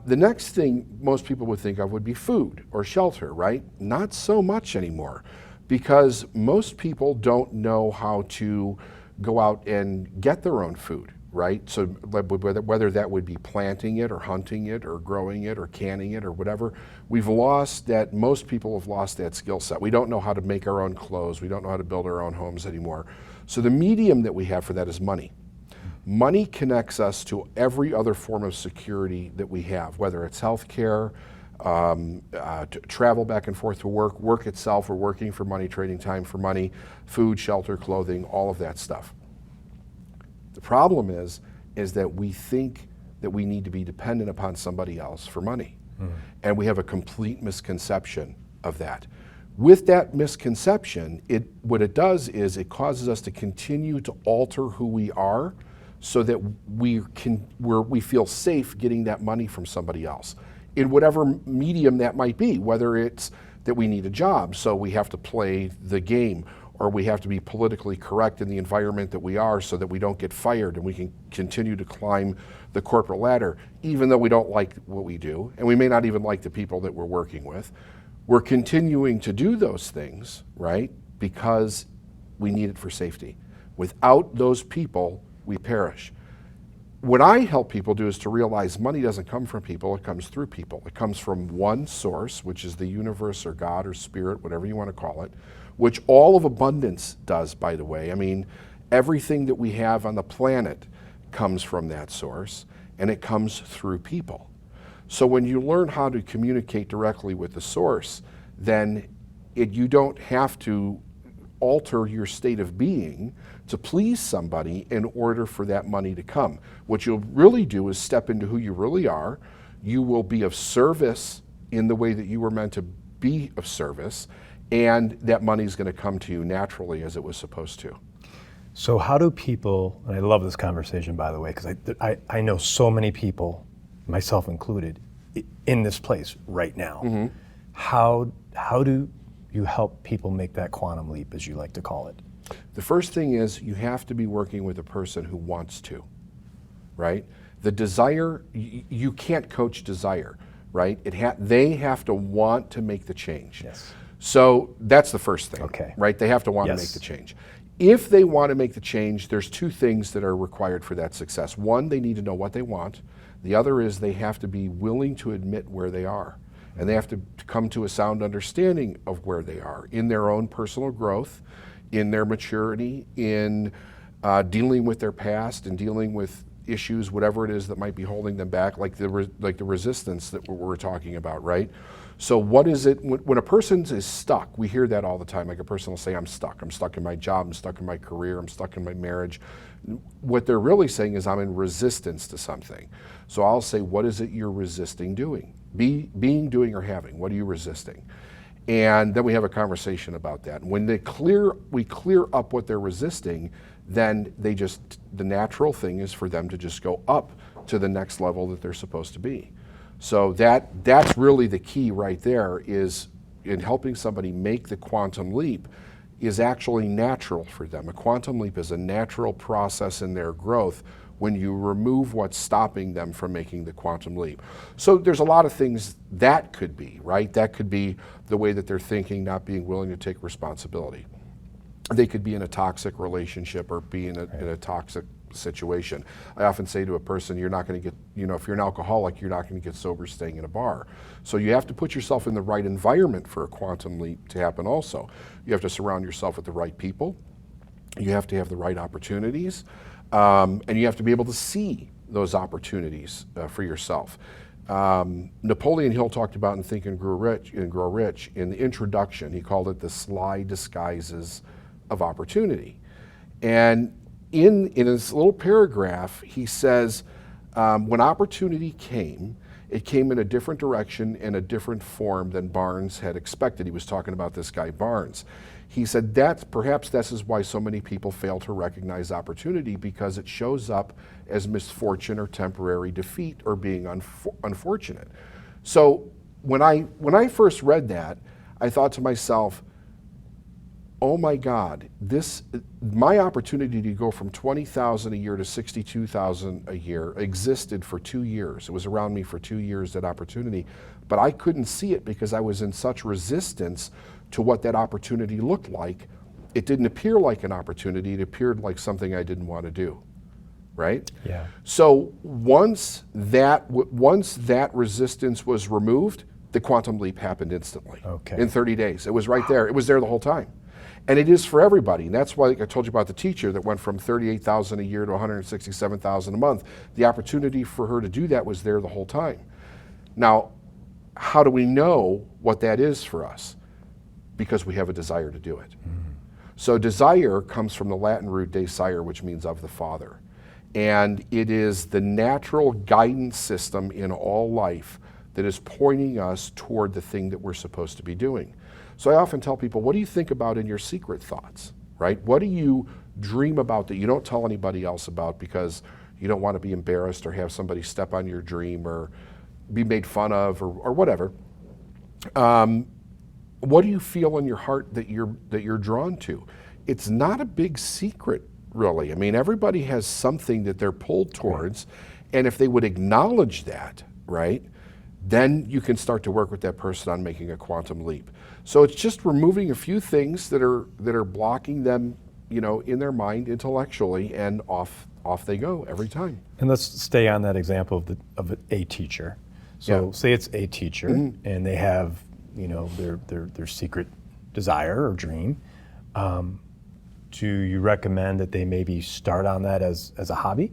The next thing most people would think of would be food or shelter, right? Not so much anymore, because most people don't know how to go out and get their own food, right? So whether that would be planting it or hunting it or growing it or canning it or whatever, most people have lost that skill set. We don't know how to make our own clothes. We don't know how to build our own homes anymore. So the medium that we have for that is money. Money connects us to every other form of security that we have, whether it's healthcare, travel back and forth to work itself, we're working for money, trading time for money, food, shelter, clothing, all of that stuff. The problem is that we think that we need to be dependent upon somebody else for money. And we have a complete misconception of that. With that misconception, what it does is it causes us to continue to alter who we are so that we feel safe getting that money from somebody else, in whatever medium that might be, whether it's that we need a job, so we have to play the game, or we have to be politically correct in the environment that we are so that we don't get fired and we can continue to climb the corporate ladder, even though we don't like what we do, and we may not even like the people that we're working with. We're continuing to do those things, right, because we need it for safety. Without those people, we perish. What I help people do is to realize money doesn't come from people, it comes through people. It comes from one source, which is the universe or God or spirit, whatever you want to call it, which all of abundance does, by the way. I mean, everything that we have on the planet comes from that source, and it comes through people. So when you learn how to communicate directly with the source, then you don't have to alter your state of being to please somebody in order for that money to come. What you'll really do is step into who you really are. You will be of service in the way that you were meant to be of service, and that money is going to come to you naturally as it was supposed to. So how do people, and I love this conversation, by the way, because I know so many people, myself included, in this place right now. Mm-hmm. How do you help people make that quantum leap, as you like to call it? The first thing is you have to be working with a person who wants to, right? The desire, you can't coach desire, right? They have to want to make the change. Yes. So that's the first thing, okay, right? They have to want to make the change. If they want to make the change, there's two things that are required for that success. One, they need to know what they want. The other is they have to be willing to admit where they are. And they have to come to a sound understanding of where they are in their own personal growth, in their maturity, in dealing with their past and dealing with issues, whatever it is that might be holding them back, like the resistance that we're talking about, right? So what is it, when a person is stuck, we hear that all the time, like a person will say, I'm stuck in my job, I'm stuck in my career, I'm stuck in my marriage. What they're really saying is I'm in resistance to something. So I'll say, what is it you're resisting doing? Being, doing, or having, what are you resisting? And then we have a conversation about that. When we clear up what they're resisting, then the natural thing is for them to just go up to the next level that they're supposed to be. So that's really the key right there, is in helping somebody make the quantum leap is actually natural for them. A quantum leap is a natural process in their growth when you remove what's stopping them from making the quantum leap. So there's a lot of things that could be, right? That could be the way that they're thinking, not being willing to take responsibility. They could be in a toxic relationship or be in a toxic situation. I often say to a person, you're not going to get, if you're an alcoholic, you're not going to get sober staying in a bar. So you have to put yourself in the right environment for a quantum leap to happen also. You have to surround yourself with the right people. You have to have the right opportunities. And you have to be able to see those opportunities for yourself. Napoleon Hill talked about in Think and Grow Rich in the introduction. He called it the sly disguises of opportunity. And in his little paragraph, he says, when opportunity came, it came in a different direction and a different form than Barnes had expected. He was talking about this guy Barnes. He said perhaps this is why so many people fail to recognize opportunity, because it shows up as misfortune or temporary defeat or being unfortunate. So when I first read that, I thought to myself, oh my God, my opportunity to go from $20,000 a year to $62,000 a year existed for 2 years. It was around me for 2 years, that opportunity, but I couldn't see it because I was in such resistance to what that opportunity looked like. It didn't appear like an opportunity, it appeared like something I didn't want to do, right? Yeah. So once that resistance was removed, the quantum leap happened instantly. Okay. In 30 days. It was right there. It was there the whole time. And it is for everybody. And that's why, like I told you about the teacher that went from $38,000 a year to $167,000 a month. The opportunity for her to do that was there the whole time. Now, how do we know what that is for us? Because we have a desire to do it. So desire comes from the Latin root desire, which means of the Father. And it is the natural guidance system in all life that is pointing us toward the thing that we're supposed to be doing. So I often tell people, what do you think about in your secret thoughts, right? What do you dream about that you don't tell anybody else about because you don't want to be embarrassed or have somebody step on your dream or be made fun of or whatever? What do you feel in your heart that you're drawn to? It's not a big secret, really. I mean, everybody has something that they're pulled towards, and if they would acknowledge that, right, then you can start to work with that person on making a quantum leap. So it's just removing a few things that are blocking them, in their mind intellectually, and off they go every time. And let's stay on that example of a teacher. So say it's a teacher, and they have their secret desire or dream. Do you recommend that they maybe start on that as a hobby,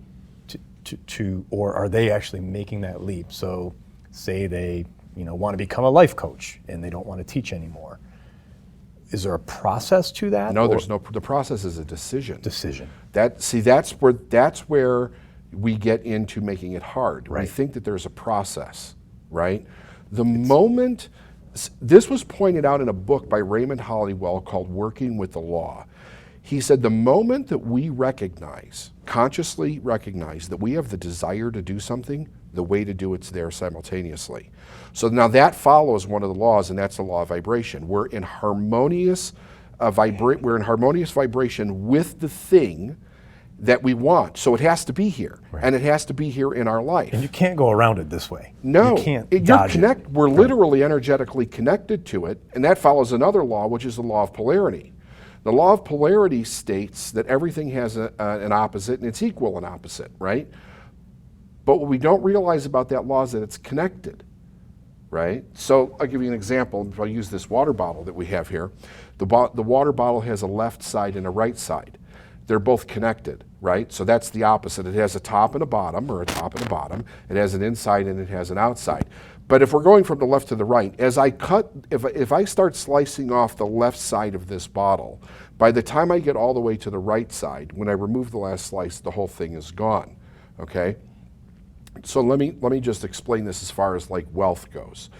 or are they actually making that leap? So say they want to become a life coach and they don't want to teach anymore. Is there a process to that? No, there's no. The process is a decision. Decision. That's where we get into making it hard. Right. We think that there's a process, right? Moment, this was pointed out in a book by Raymond Hollywell called Working with the Law. He said the moment that we consciously recognize that we have the desire to do something, the way to do it's there simultaneously. So now that follows one of the laws, and that's the law of vibration. We're in harmonious vibration with the thing that we want. So it has to be here, and it has to be here in our life. And you can't go around it this way. No, you can't dodge it. We're literally energetically connected to it, and that follows another law, which is the law of polarity. The law of polarity states that everything has an opposite, and it's equal and opposite, right? But what we don't realize about that law is that it's connected, right? So I'll give you an example. If I use this water bottle that we have here, the water bottle has a left side and a right side. They're both connected, right? So that's the opposite. It has a top and a bottom, or a top and a bottom. It has an inside and it has an outside. But if we're going from the left to the right, as I cut, if I start slicing off the left side of this bottle, by the time I get all the way to the right side, when I remove the last slice, the whole thing is gone, okay? So let me just explain this as far as like wealth goes.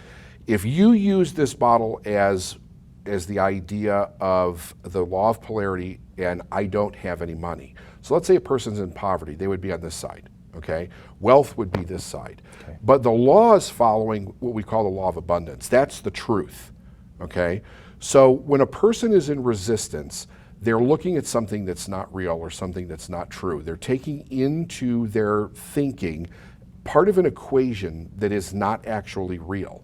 If you use this bottle as the idea of the law of polarity, and I don't have any money. So let's say a person's in poverty, they would be on this side, okay? Wealth would be this side. Okay. But the law is following what we call the law of abundance. That's the truth, okay? So when a person is in resistance, they're looking at something that's not real or something that's not true. They're taking into their thinking part of an equation that is not actually real.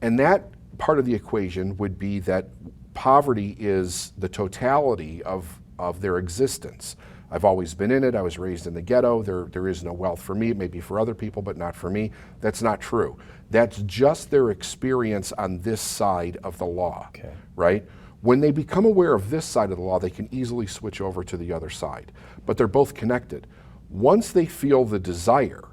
And that part of the equation would be that poverty is the totality of their existence. I've always been in it. I was raised in the ghetto. There is no wealth for me. It may be for other people, but not for me. That's not true. That's just their experience on this side of the law, right? When they become aware of this side of the law, they can easily switch over to the other side, but they're both connected. Once they feel the desire,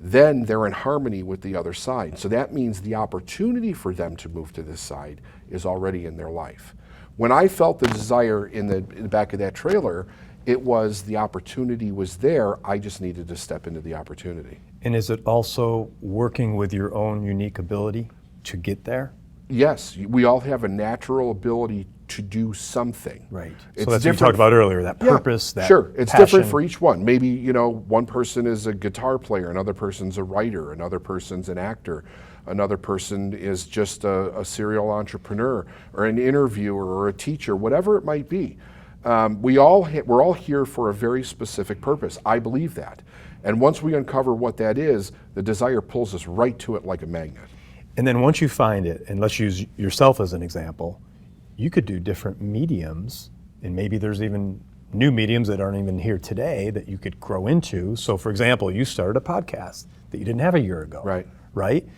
then they're in harmony with the other side. So that means the opportunity for them to move to this side is already in their life. When I felt the desire in the back of that trailer, it was the opportunity was there. I just needed to step into the opportunity. And is it also working with your own unique ability to get there? Yes, we all have a natural ability to do something. Right. It's so that's what you talked about earlier, that purpose, that sure, it's passion. different for each one. Maybe, you know, one person is a guitar player, another person's a writer, another person's an actor, another person is just a serial entrepreneur or an interviewer or a teacher, whatever it might be. We're all here for a very specific purpose. I believe that. And once we uncover what that is, the desire pulls us right to it like a magnet. And then once you find it, and let's use yourself as an example, you could do different mediums, and maybe there's even new mediums that aren't even here today that you could grow into. So for example, you started a podcast that you didn't have a year ago. Right?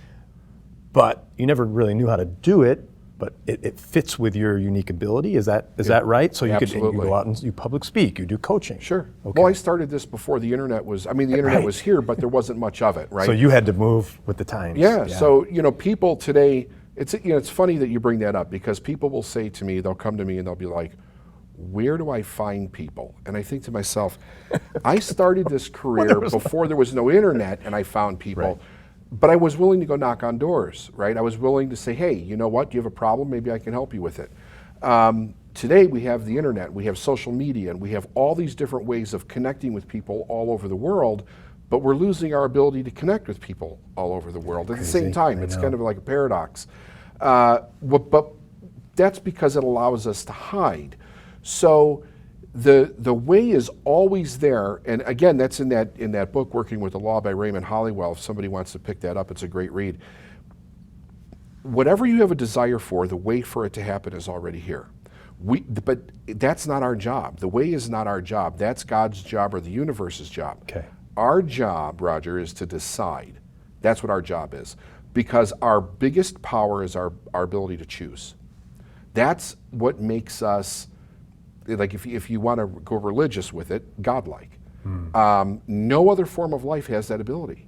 But you never really knew how to do it, but it fits with your unique ability. Is that right? So you could go out and you public speak, you do coaching. Sure. Okay. Well, I started this before the internet was, the internet was here, but there wasn't much of it, right? So you had to move with the times. Yeah. So, people today, it's funny that you bring that up, because people will say to me, they'll come to me and they'll be like, where do I find people? And I think to myself, I started this career before there was no internet, and I found people. Right. But I was willing to go knock on doors, right? I was willing to say, hey, you know what? Do you have a problem? Maybe I can help you with it. Today we have the internet, we have social media, and we have all these different ways of connecting with people all over the world, but we're losing our ability to connect with people all over the world at the same time. It's kind of like a paradox. But that's because it allows us to hide. So the way is always there, and again, that's in that book, Working with the Law by Raymond Hollywell. If somebody wants to pick that up, it's a great read. Whatever you have a desire for, the way for it to happen is already here. But that's not our job. The way is not our job. That's God's job or the universe's job. Okay. Our job, Roger, is to decide. That's what our job is. Because our biggest power is our ability to choose. That's what makes us, like if you want to go religious with it, godlike. No other form of life has that ability.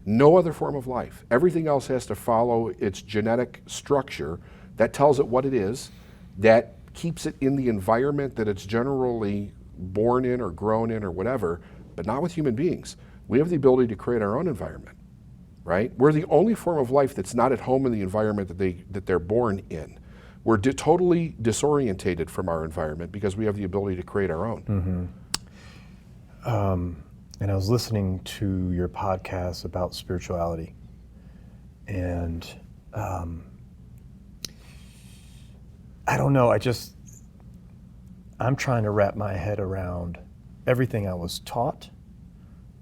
No other form of life. Everything else has to follow its genetic structure that tells it what it is, that keeps it in the environment that it's generally born in or grown in or whatever, but not with human beings. We have the ability to create our own environment, right? We're the only form of life that's not at home in the environment that they're born in. We're totally disorientated from our environment because we have the ability to create our own. And I was listening to your podcast about spirituality, and I don't know, I'm trying to wrap my head around everything I was taught,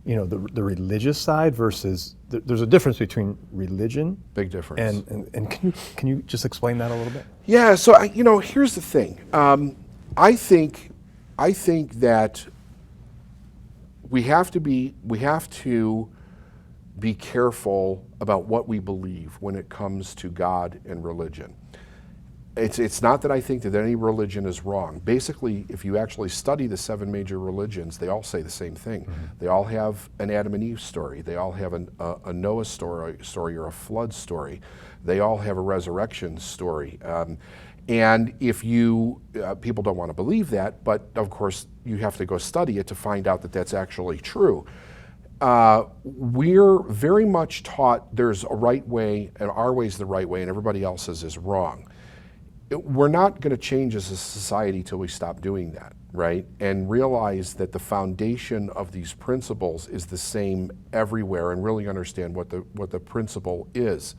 the religious side versus, there's a difference between religion. Big difference. And can you just explain that a little bit? Yeah, so here's the thing. I think that we have to be careful about what we believe when it comes to God and religion. It's not that I think that any religion is wrong. Basically, if you actually study the 7 major religions, they all say the same thing. They all have an Adam and Eve story. They all have a Noah story or a flood story. They all have a resurrection story. And if people don't want to believe that, but of course you have to go study it to find out that that's actually true. We're very much taught there's a right way, and our way's the right way, and everybody else's is wrong. We're not going to change as a society till we stop doing that, right? And realize that the foundation of these principles is the same everywhere, and really understand what the principle is.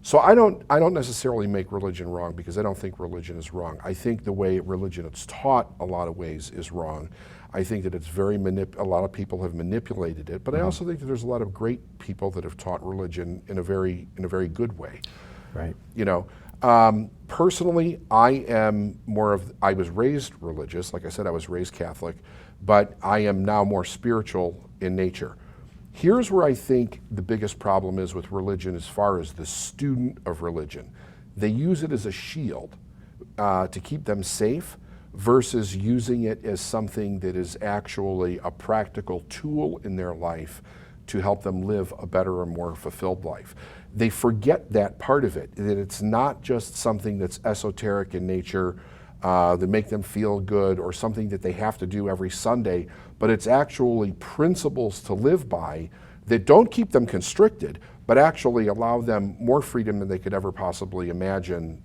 So I don't necessarily make religion wrong, because I don't think religion is wrong. I think the way religion is taught a lot of ways is wrong. I think that it's a lot of people have manipulated it, but I also think that there's a lot of great people that have taught religion in a very good way. Right. Personally, I was raised religious. Like I said, I was raised Catholic, but I am now more spiritual in nature. Here's where I think the biggest problem is with religion as far as the student of religion. They use it as a shield to keep them safe versus using it as something that is actually a practical tool in their life to help them live a better and more fulfilled life. They forget that part of it, that it's not just something that's esoteric in nature, that make them feel good or something that they have to do every Sunday, but it's actually principles to live by that don't keep them constricted, but actually allow them more freedom than they could ever possibly imagine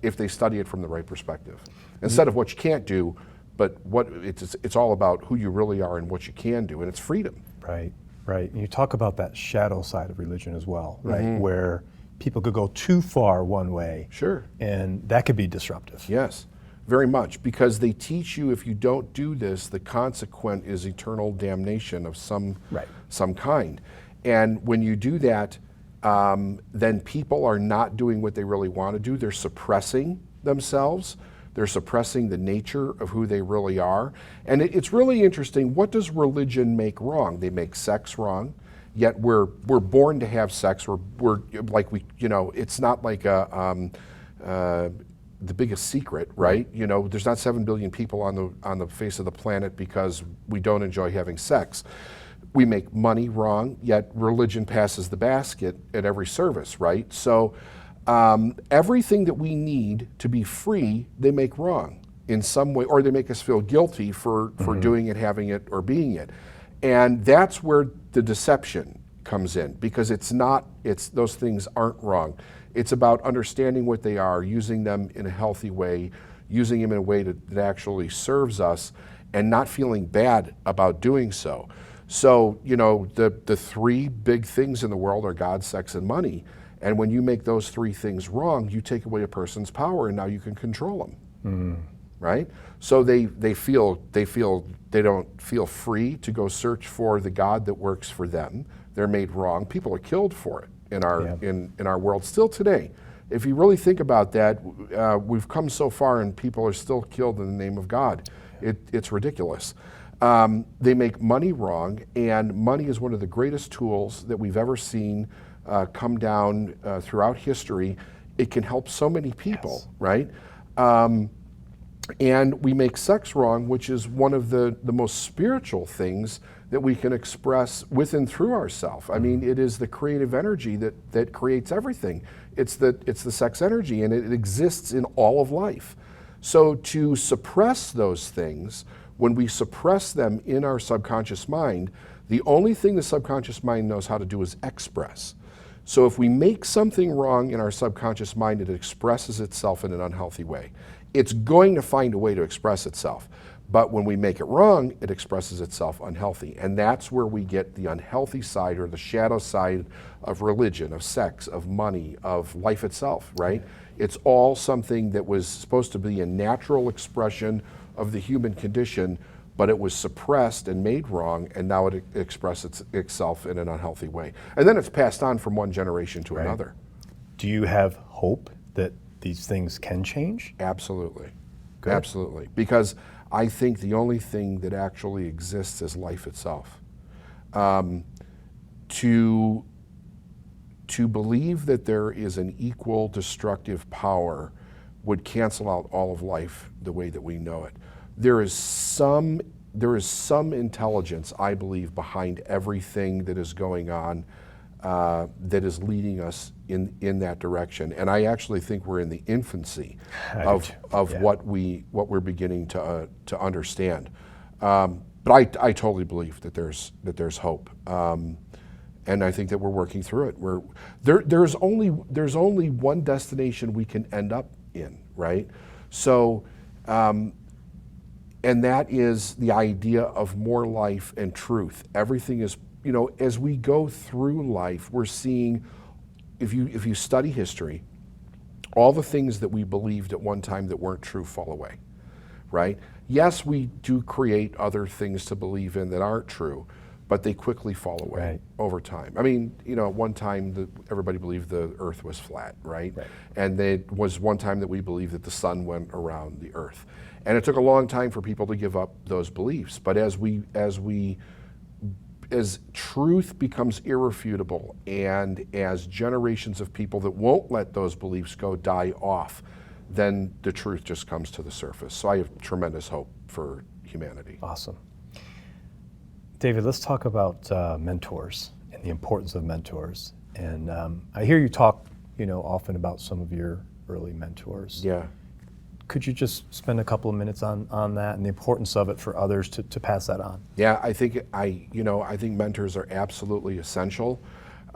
if they study it from the right perspective. Instead of what you can't do, but it's all about who you really are and what you can do, and it's freedom. Right, right. And you talk about that shadow side of religion as well, right? Where people could go too far one way. Sure. And that could be disruptive. Yes, very much, because they teach you if you don't do this, the consequent is eternal damnation of some kind. And when you do that, then people are not doing what they really want to do. They're suppressing themselves. They're suppressing the nature of who they really are. And it's really interesting. What does religion make wrong? They make sex wrong. Yet we're born to have sex. It's not like the biggest secret, right? You know, there's not 7 billion people on the face of the planet because we don't enjoy having sex. We make money wrong, yet religion passes the basket at every service, right? So everything that we need to be free, they make wrong in some way, or they make us feel guilty for doing it, having it, or being it. And that's where the deception comes in, because those things aren't wrong. It's about understanding what they are, using them in a healthy way, using them in a way that actually serves us, and not feeling bad about doing so. So, you know, the three big things in the world are God, sex, and money. And when you make those three things wrong, you take away a person's power, and now you can control them, right? So they don't feel free to go search for the God that works for them. They're made wrong. People are killed for it in our world still today. If you really think about that, we've come so far, and people are still killed in the name of God. It's ridiculous. They make money wrong, and money is one of the greatest tools that we've ever seen come down throughout history. It can help so many people, right? And we make sex wrong, which is one of the most spiritual things that we can express with and through ourselves. I mean, it is the creative energy that creates everything. It's the sex energy, and it exists in all of life. So to suppress those things, when we suppress them in our subconscious mind, the only thing the subconscious mind knows how to do is express. So if we make something wrong in our subconscious mind, it expresses itself in an unhealthy way. It's going to find a way to express itself. But when we make it wrong, it expresses itself unhealthy. And that's where we get the unhealthy side, or the shadow side of religion, of sex, of money, of life itself, right? It's all something that was supposed to be a natural expression of the human condition, but it was suppressed and made wrong, and now it expresses itself in an unhealthy way. And then it's passed on from one generation to another. Do you have hope that these things can change? Absolutely. Good. Absolutely. Because I think the only thing that actually exists is life itself. To believe that there is an equal destructive power would cancel out all of life the way that we know it. There is some intelligence, I believe, behind everything that is going on that is leading us in that direction. And I actually think we're in the infancy of what we're beginning to understand. But I totally believe that there's hope. And I think that we're working through it. There's only one destination we can end up in, right? So, and that is the idea of more life and truth. Everything is, you know, as we go through life, we're seeing, if you study history, all the things that we believed at one time that weren't true fall away, right? Yes, we do create other things to believe in that aren't true, but they quickly fall away Right. over time. I mean, at one time everybody believed the earth was flat, right? Right. And there was one time that we believed that the sun went around the earth. And it took a long time for people to give up those beliefs. But as truth becomes irrefutable, and as generations of people that won't let those beliefs go die off, then the truth just comes to the surface. So I have tremendous hope for humanity. Awesome. David, let's talk about mentors and the importance of mentors. And I hear you talk, often about some of your early mentors. Yeah. Could you just spend a couple of minutes on that and the importance of it for others to pass that on? Yeah, I think mentors are absolutely essential.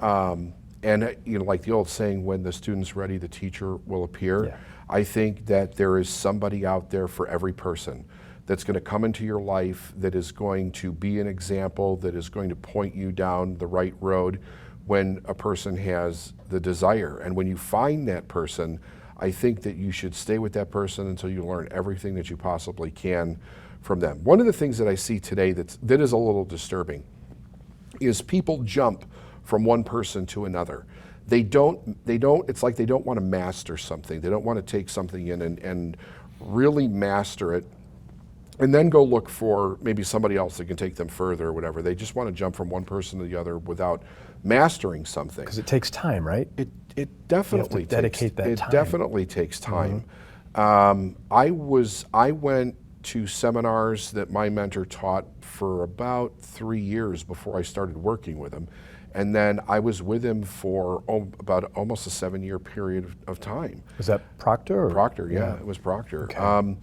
And like the old saying, when the student's ready, the teacher will appear. Yeah. I think that there is somebody out there for every person that's going to come into your life, that is going to be an example, that is going to point you down the right road when a person has the desire. And when you find that person, I think that you should stay with that person until you learn everything that you possibly can from them. One of the things that I see today that is a little disturbing is people jump from one person to another. It's like they don't want to master something. They don't want to take something in and really master it and then go look for maybe somebody else that can take them further or whatever. They just want to jump from one person to the other without mastering something. Because it takes time, right? It definitely you have to dedicate that time. It definitely takes time. I went to seminars that my mentor taught for about 3 years before I started working with him. And then I was with him for about almost a 7-year period of time. Was that Proctor? Proctor, yeah, it was Proctor. Okay.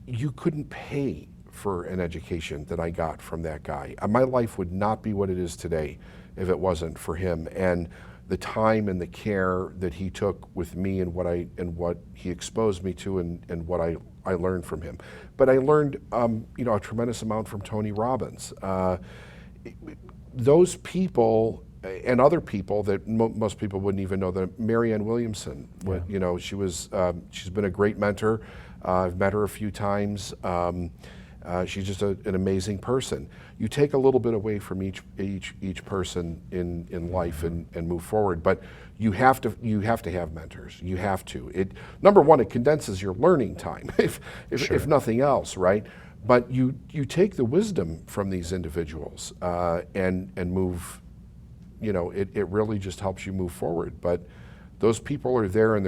You couldn't pay for an education that I got from that guy. My life would not be what it is today if it wasn't for him, and the time and the care that he took with me and what he exposed me to and what I learned from him. But I learned a tremendous amount from Tony Robbins. Those people and other people that most people wouldn't even know. That Marianne Williamson, she's been a great mentor. I've met her a few times. She's just an amazing person. You take a little bit away from each person in life and move forward, but you have to have mentors. You have to. Number one, it condenses your learning time, if nothing else, right? But you take the wisdom from these individuals and move. It really just helps you move forward. But those people are there, and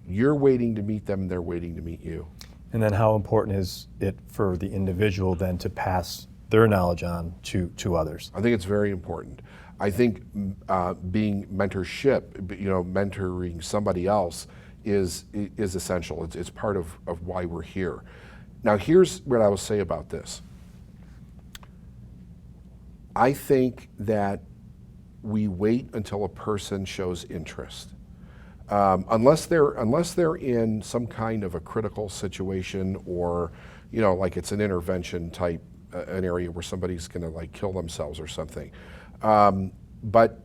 you're waiting to meet them, and they're waiting to meet you. And then how important is it for the individual then to pass their knowledge on to others? I think it's very important. I think being mentorship, mentoring somebody else is essential. It's part of why we're here. Now, here's what I will say about this. I think that we wait until a person shows interest. Unless they're in some kind of a critical situation, or like it's an intervention type, an area where somebody's going to like kill themselves or something. But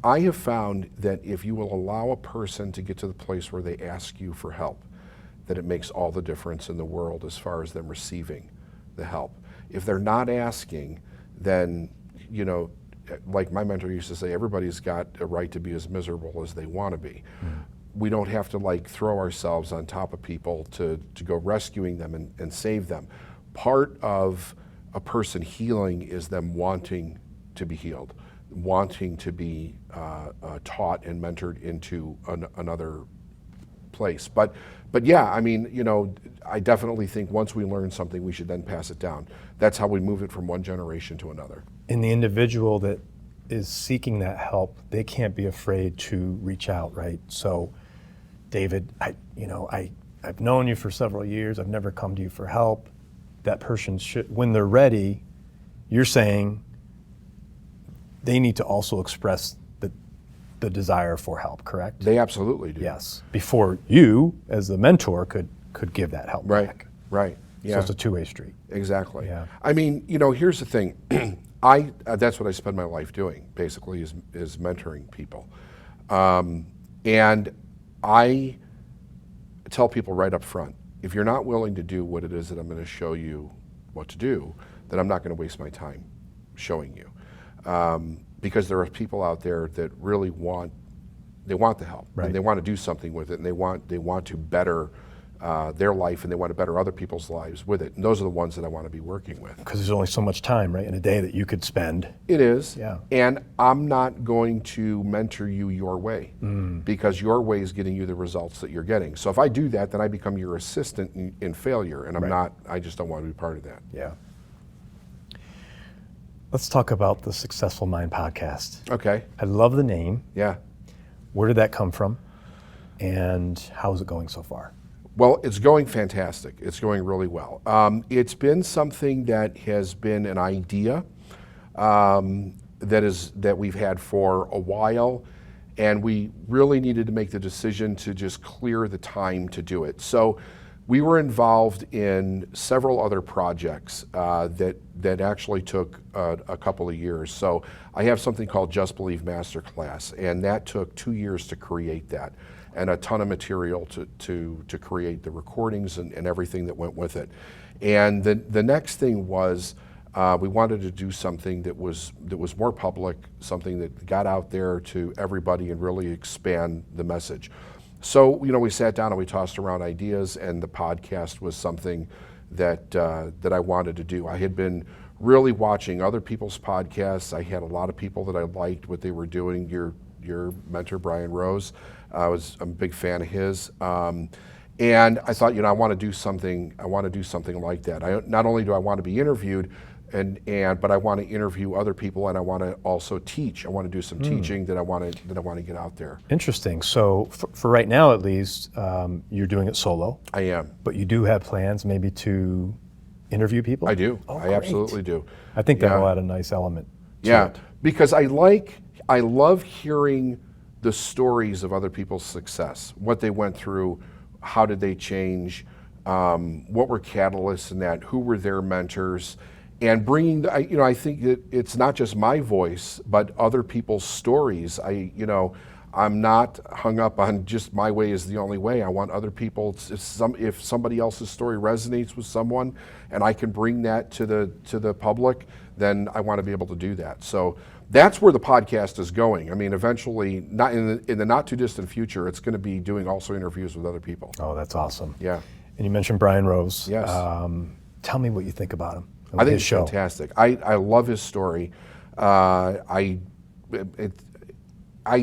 I have found that if you will allow a person to get to the place where they ask you for help, that it makes all the difference in the world as far as them receiving the help. If they're not asking, then like my mentor used to say, everybody's got a right to be as miserable as they want to be. We don't have to throw ourselves on top of people to go rescuing them and save them. Part of a person healing is them wanting to be healed, wanting to be taught and mentored into another place. But yeah, I definitely think once we learn something, we should then pass it down. That's how we move it from one generation to another. And the individual that is seeking that help, they can't be afraid to reach out, right? So, David, I've known you for several years. I've never come to you for help. That person should, when they're ready, you're saying they need to also express the desire for help, correct? They absolutely do. Yes, before you, as the mentor, could give that help back. Right. Yeah. So it's a two-way street. Exactly. Yeah. Here's the thing. That's what I spend my life doing, basically, is mentoring people. And I tell people right up front, if you're not willing to do what it is that I'm going to show you what to do, then I'm not going to waste my time showing you. Because there are people out there that really want the help, Right. and they want to do something with it, and they want to better their life, and they want to better other people's lives with it. And those are the ones that I want to be working with. Because there's only so much time, right, in a day that you could spend. It is. Yeah. And I'm not going to mentor you your way, because your way is getting you the results that you're getting. So if I do that, then I become your assistant in failure, and I just don't want to be part of that. Yeah. Let's talk about the Successful Mind podcast. Okay. I love the name. Yeah. Where did that come from? And how is it going so far? Well, it's going fantastic. It's going really well. It's been something that has been an idea that we've had for a while, and we really needed to make the decision to just clear the time to do it. So we were involved in several other projects that actually took a couple of years. So I have something called Just Believe Masterclass, and that took 2 years to create that, and a ton of material to create the recordings and everything that went with it. And the next thing was we wanted to do something that was more public, something that got out there to everybody and really expand the message. So, we sat down and we tossed around ideas, and the podcast was something that I wanted to do. I had been really watching other people's podcasts. I had a lot of people that I liked what they were doing. Your mentor, Brian Rose, I'm a big fan of his. And I thought, I want to do something. I want to do something like that. Not only do I want to be interviewed, but I want to interview other people, and I want to also teach. I want to do some teaching that I want to get out there. Interesting. So for right now, at least, you're doing it solo. I am. But you do have plans maybe to interview people? I do. Oh, I great. absolutely do. I think that will add a nice element to it. Because I love hearing the stories of other people's success, what they went through, how did they change, what were catalysts in that, who were their mentors. And bringing, I think that it's not just my voice, but other people's stories. I'm not hung up on just my way is the only way. I want other people. If somebody else's story resonates with someone, and I can bring that to the public, then I want to be able to do that. So that's where the podcast is going. I mean, eventually, not in the not too distant future, it's going to be doing also interviews with other people. Oh, that's awesome. Yeah. And you mentioned Brian Rose. Yes. Tell me what you think about him. I think it's fantastic. I love his story. I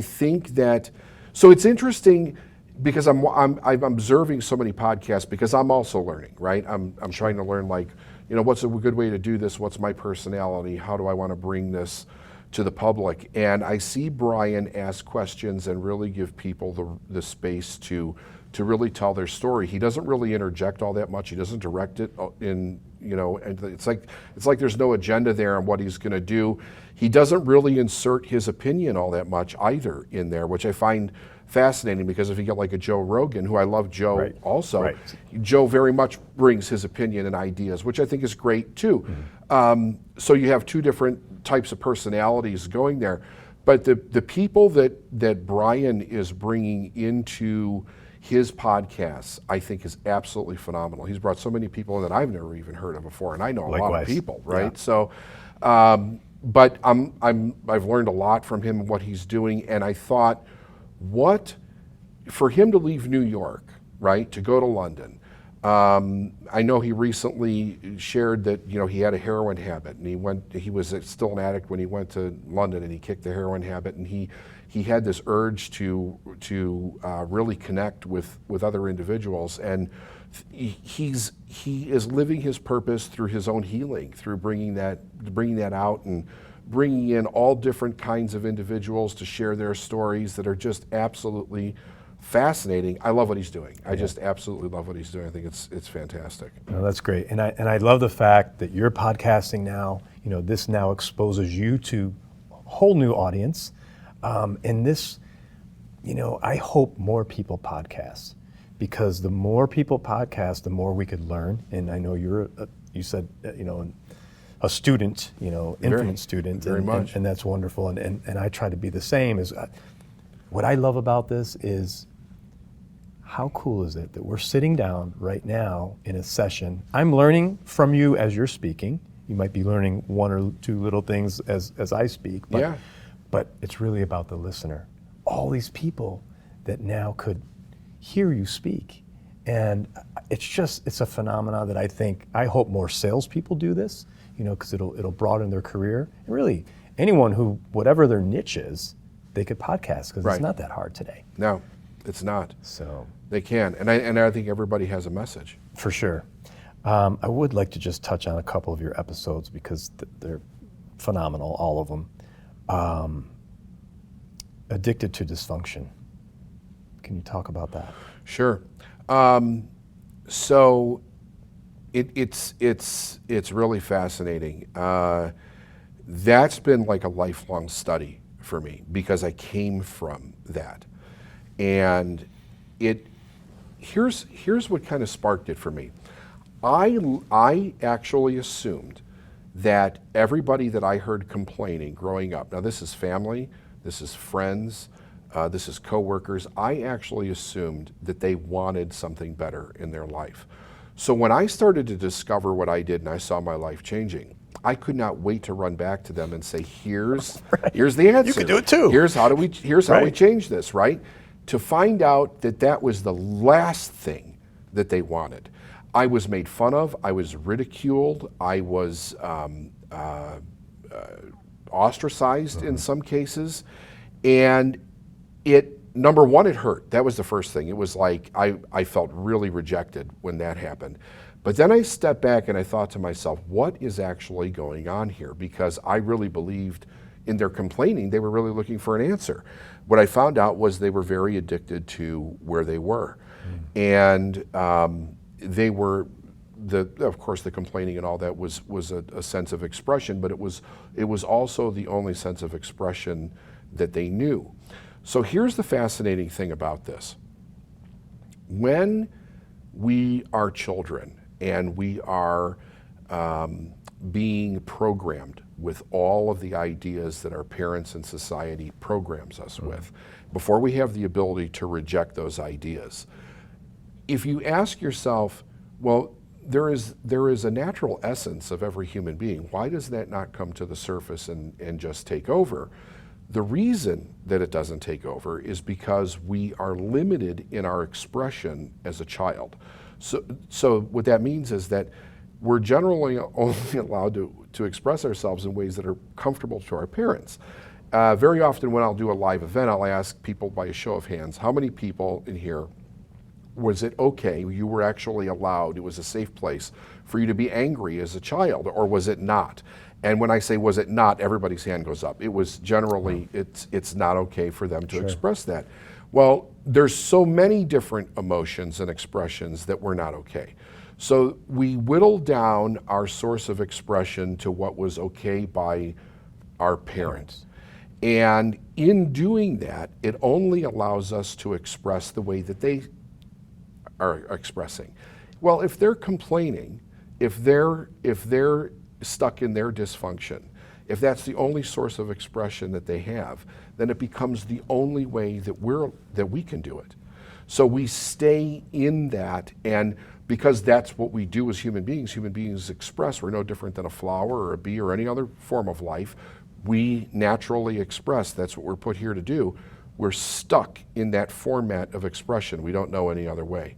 think that, so it's interesting because I'm observing so many podcasts because I'm also learning, right? I'm trying to learn, like, what's a good way to do this? What's my personality? How do I want to bring this to the public? And I see Brian ask questions and really give people the space to really tell their story. He doesn't really interject all that much. He doesn't direct it and it's like there's no agenda there on what he's going to do. He doesn't really insert his opinion all that much either in there, which I find fascinating, because if you get like a Joe Rogan, who I love Joe also, Joe very much brings his opinion and ideas, which I think is great too. So you have two different types of personalities going there. But the people that Brian is bringing into his podcasts, I think, is absolutely phenomenal. He's brought so many people in that I've never even heard of before, and I know a lot of people, right? Yeah. So, but I've learned a lot from him and what he's doing, and I thought, for him to leave New York, right, to go to London. I know he recently shared that he had a heroin habit, and he was still an addict when he went to London, and he kicked the heroin habit, and he had this urge to really connect with other individuals, and he is living his purpose through his own healing, through bringing that out and bringing in all different kinds of individuals to share their stories that are just absolutely fascinating. I love what he's doing. I just absolutely love what he's doing. I think it's fantastic. No, that's great, and I love the fact that you're podcasting now. This now exposes you to a whole new audience. And this, I hope more people podcast, because the more people podcast, the more we could learn. And I know you said, a student, infinite student, very much. And that's wonderful. And I try to be the same. What I love about this is how cool is it that we're sitting down right now in a session? I'm learning from you as you're speaking. You might be learning one or two little things as I speak, but it's really about the listener. All these people that now could hear you speak. And it's a phenomenon that I hope more salespeople do this, because it'll broaden their career. And really, anyone who, whatever their niche is, they could podcast, because it's not that hard today. No, it's not. So they can, and I think everybody has a message. For sure. I would like to just touch on a couple of your episodes, because they're phenomenal, all of them. Addicted to Dysfunction. Can you talk about that? Sure. So it's really fascinating. That's been like a lifelong study for me, because I came from that. And here's what kind of sparked it for me. I actually assumed that everybody that I heard complaining growing up, now this is family, this is friends, this is coworkers, I actually assumed that they wanted something better in their life. So when I started to discover what I did and I saw my life changing, I could not wait to run back to them and say, here's the answer. You can do it too. Here's how we change this, right? To find out that that was the last thing that they wanted. I was made fun of, I was ridiculed, I was ostracized in some cases, and number one, it hurt. That was the first thing. It was like I felt really rejected when that happened. But then I stepped back and I thought to myself, what is actually going on here? Because I really believed in their complaining, they were really looking for an answer. What I found out was they were very addicted to where they were. And they were, of course, the complaining and all that was a sense of expression, but it was also the only sense of expression that they knew. So here's the fascinating thing about this. When we are children and we are being programmed with all of the ideas that our parents and society programs us with, before we have the ability to reject those ideas, if you ask yourself, well, there is a natural essence of every human being. Why does that not come to the surface and just take over? The reason that it doesn't take over is because we are limited in our expression as a child. So what that means is that we're generally only allowed to express ourselves in ways that are comfortable to our parents. Very often when I'll do a live event, I'll ask people by a show of hands, how many people in here was it okay, you were actually allowed, it was a safe place for you to be angry as a child, or was it not? And when I say was it not, everybody's hand goes up. It was generally, it's not okay for them to express that. Well, there's so many different emotions and expressions that were not okay. So we whittled down our source of expression to what was okay by our parents. And in doing that, it only allows us to express the way that they are expressing. Well, if they're complaining, if they're stuck in their dysfunction, if that's the only source of expression that they have, then it becomes the only way that we can do it. So we stay in that, and because that's what we do as human beings express. We're no different than a flower or a bee or any other form of life. We naturally express. That's what we're put here to do. We're stuck in that format of expression. We don't know any other way.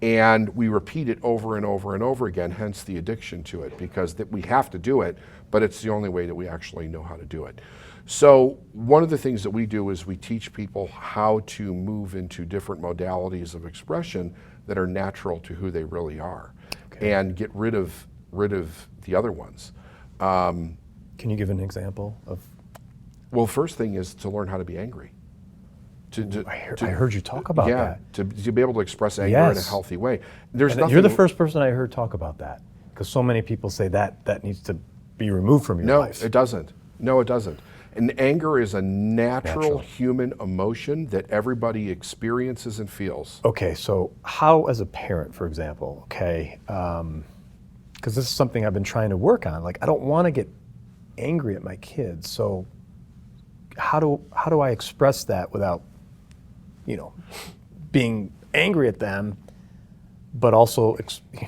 And we repeat it over and over and over again, hence the addiction to it, because we have to do it, but it's the only way that we actually know how to do it. So one of the things that we do is we teach people how to move into different modalities of expression that are natural to who they really are, and get rid of the other ones. Can you give an example of? Well, first thing is to learn how to be angry. I heard you talk about that. To be able to express anger in a healthy way. You're the first person I heard talk about that, because so many people say that needs to be removed from your life. No, it doesn't. No, it doesn't. And anger is a natural human emotion that everybody experiences and feels. Okay, so how, as a parent, for example, because this is something I've been trying to work on. Like, I don't want to get angry at my kids, so how do I express that without, being angry at them, but also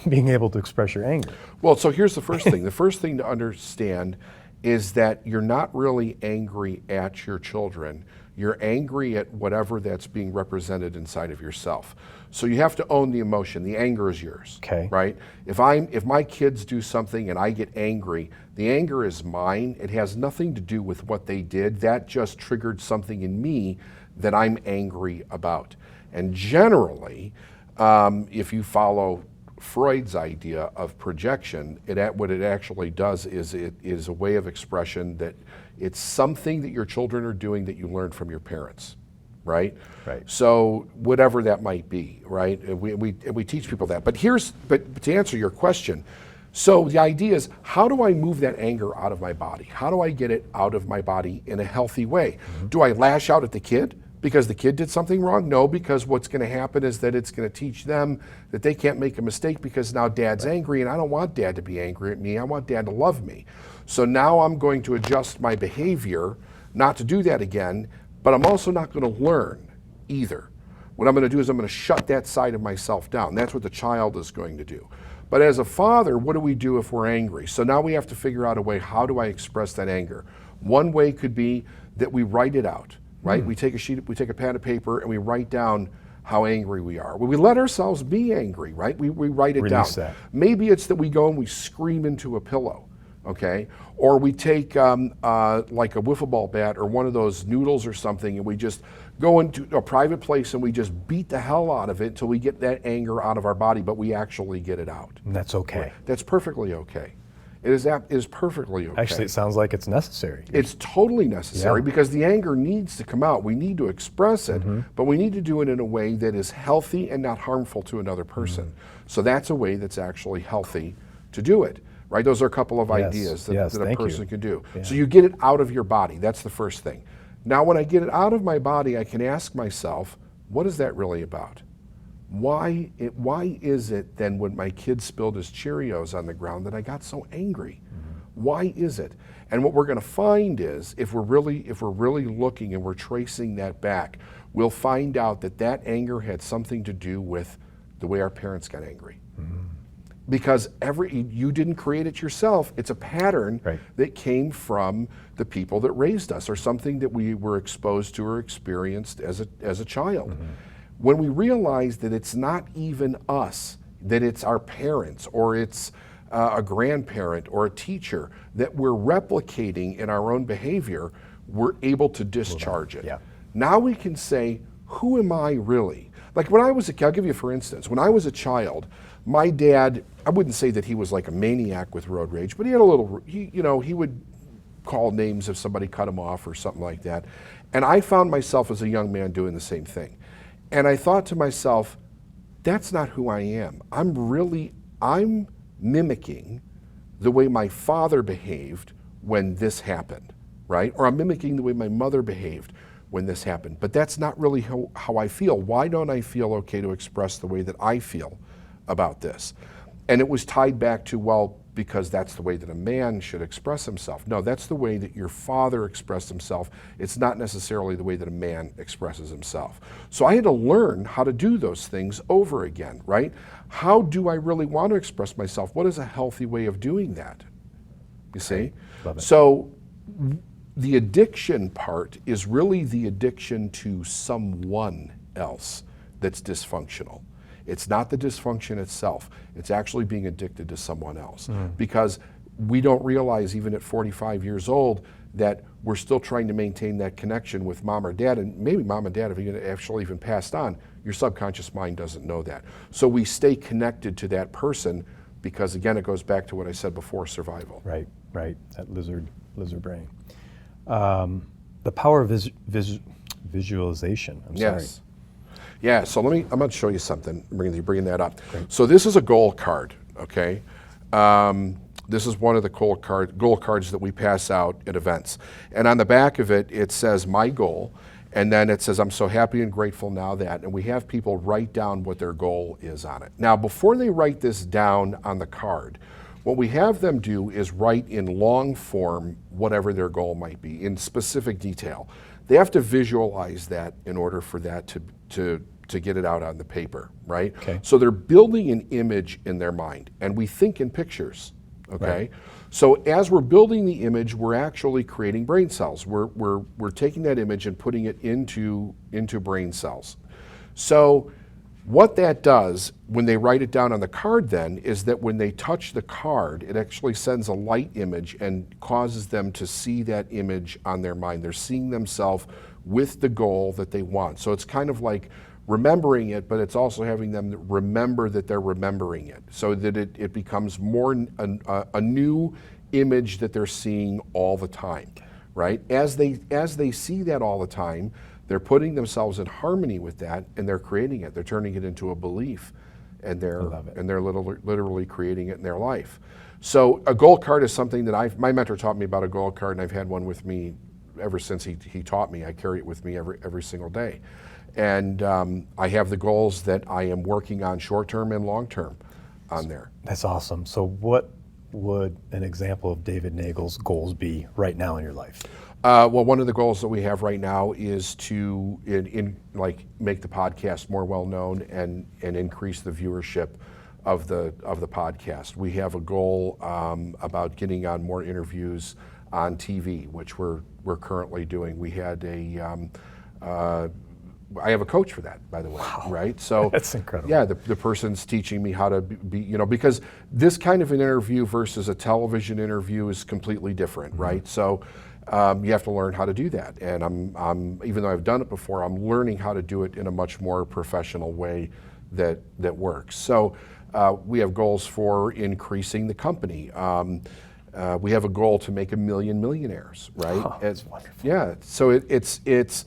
being able to express your anger. Well, so here's the first thing. The first thing to understand is that you're not really angry at your children. You're angry at whatever that's being represented inside of yourself. So you have to own the emotion. The anger is yours, Okay. right? If my kids do something and I get angry, the anger is mine. It has nothing to do with what they did. That just triggered something in me that I'm angry about. And generally, if you follow Freud's idea of projection, what it actually does is it is a way of expression that it's something that your children are doing that you learned from your parents, right? Right. So whatever that might be, right? And we teach people that. But to answer your question, so the idea is, how do I move that anger out of my body? How do I get it out of my body in a healthy way? Do I lash out at the kid because the kid did something wrong? No, because what's going to happen is that it's going to teach them that they can't make a mistake because now dad's angry, and I don't want dad to be angry at me. I want dad to love me. So now I'm going to adjust my behavior not to do that again, but I'm also not going to learn either. What I'm going to do is I'm going to shut that side of myself down. That's what the child is going to do. But as a father, what do we do if we're angry? So now we have to figure out a way, how do I express that anger? One way could be that we write it out, right? We take a pad of paper and we write down how angry we are. Well, we let ourselves be angry, right? We write it Release down. that. Maybe it's that we go and we scream into a pillow, okay? Or we take like a wiffle ball bat or one of those noodles or something, and we just go into a private place and we just beat the hell out of it until we get that anger out of our body, but we actually get it out. And that's okay. That's perfectly okay. It is perfectly okay. Actually, it sounds like it's necessary. It's totally necessary because the anger needs to come out. We need to express it, but we need to do it in a way that is healthy and not harmful to another person. So that's a way that's actually healthy to do it, right? Those are a couple of ideas that a person can do. Yeah. So you get it out of your body. That's the first thing. Now, when I get it out of my body, I can ask myself, what is that really about? Why is it then when my kid spilled his Cheerios on the ground that I got so angry? Why is it? And what we're going to find is, if we're really looking and we're tracing that back, we'll find out that that anger had something to do with the way our parents got angry. Because you didn't create it yourself. It's a pattern that came from the people that raised us, or something that we were exposed to or experienced as a child. When we realize that it's not even us, that it's our parents, or it's a grandparent or a teacher that we're replicating in our own behavior, we're able to discharge it. Yeah. Now we can say, who am I really? Like when I was a kid, I'll give you for instance, when I was a child, my dad, I wouldn't say that he was like a maniac with road rage, but he had a little, he would call names if somebody cut him off or something like that. And I found myself as a young man doing the same thing. And I thought to myself, that's not who I am. I'm mimicking the way my father behaved when this happened, right? Or I'm mimicking the way my mother behaved when this happened. But that's not really how I feel. Why don't I feel okay to express the way that I feel about this? And it was tied back to, well, because that's the way that a man should express himself. No, that's the way that your father expressed himself. It's not necessarily the way that a man expresses himself. So I had to learn how to do those things over again, right? How do I really want to express myself? What is a healthy way of doing that? You see? Love it. So the addiction part is really the addiction to someone else that's dysfunctional. It's not the dysfunction itself. It's actually being addicted to someone else. Because we don't realize, even at 45 years old, that we're still trying to maintain that connection with mom or dad, and maybe mom and dad have actually even passed on. Your subconscious mind doesn't know that. So we stay connected to that person because, again, it goes back to what I said before, survival. Right, that lizard brain. The power of visualization, I'm sorry. Yeah, so I'm going to show you something, bringing that up. Great. So this is a goal card, okay? This is one of the goal cards that we pass out at events. And on the back of it, it says, my goal, and then it says, I'm so happy and grateful now that, and we have people write down what their goal is on it. Now, before they write this down on the card, what we have them do is write in long form whatever their goal might be, in specific detail. They have to visualize that in order for that to to get it out on the paper, right? Okay. So they're building an image in their mind, and we think in pictures, okay? Right. So as we're building the image, we're actually creating brain cells. We're taking that image and putting it into brain cells. So what that does when they write it down on the card then is that when they touch the card, it actually sends a light image and causes them to see that image on their mind. They're seeing themselves with the goal that they want. So it's kind of like remembering it, but it's also having them remember that they're remembering it, so that it becomes more a new image that they're seeing all the time, right? As they see that all the time, they're putting themselves in harmony with that, and they're creating it. They're turning it into a belief, and they're literally creating it in their life. So a goal card is something that my mentor taught me about a goal card, and I've had one with me ever since he taught me. I carry it with me every single day. And I have the goals that I am working on short-term and long-term on there. That's awesome. So what would an example of David Nagle's goals be right now in your life? Well, one of the goals that we have right now is to make the podcast more well-known and increase the viewership of the podcast. We have a goal about getting on more interviews on TV, which we're currently doing. We had I have a coach for that, by the way, wow. Right? So that's incredible. Yeah, the person's teaching me how to be, because this kind of an interview versus a television interview is completely different, mm-hmm. right? So you have to learn how to do that, and I'm even though I've done it before, I'm learning how to do it in a much more professional way that works. So we have goals for increasing the company. We have a goal to make 1 million millionaires, right? Oh, that's wonderful. Yeah, so it's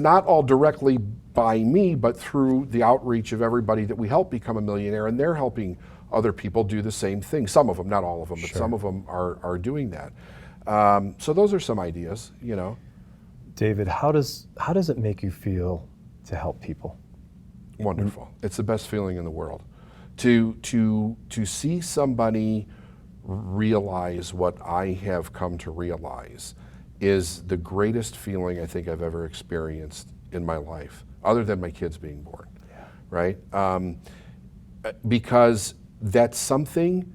not all directly by me, but through the outreach of everybody that we help become a millionaire, and they're helping other people do the same thing. Some of them, not all of them, but Sure. some of them are doing that. So those are some ideas, David, how does it make you feel to help people? Wonderful. It's the best feeling in the world. To see somebody realize what I have come to realize is the greatest feeling I think I've ever experienced in my life, other than my kids being born, Yeah. right? Because that's something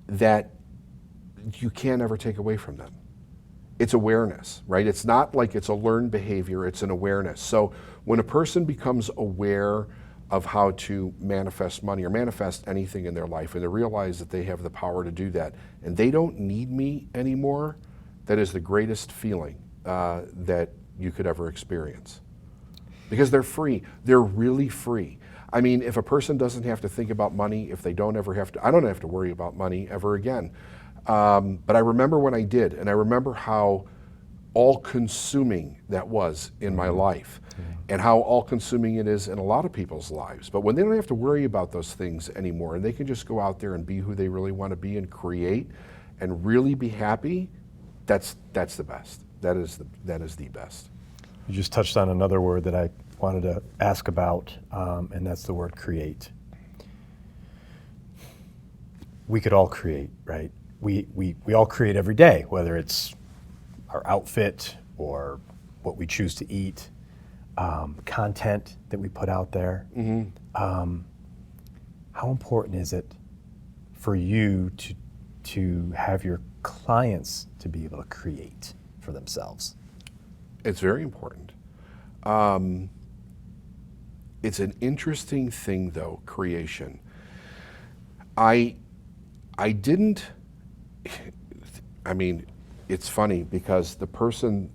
that you can't ever take away from them. It's awareness, right? It's not like it's a learned behavior, it's an awareness. So when a person becomes aware of how to manifest money or manifest anything in their life, and they realize that they have the power to do that, and they don't need me anymore, that is the greatest feeling that you could ever experience. Because they're free. They're really free. I mean, if a person doesn't have to think about money, if they don't ever have to, I don't have to worry about money ever again. But I remember when I did, and I remember how all-consuming that was in my life, and how all-consuming it is in a lot of people's lives. But when they don't have to worry about those things anymore, and they can just go out there and be who they really want to be and create and really be happy, that's the best. That is the best. You just touched on another word that I wanted to ask about, and that's the word create. We could all create, right? We all create every day, whether it's our outfit or what we choose to eat, content that we put out there. Mm-hmm. How important is it for you to have your clients to be able to create for themselves? It's very important. It's an interesting thing, though, creation. I didn't, I mean, it's funny because the person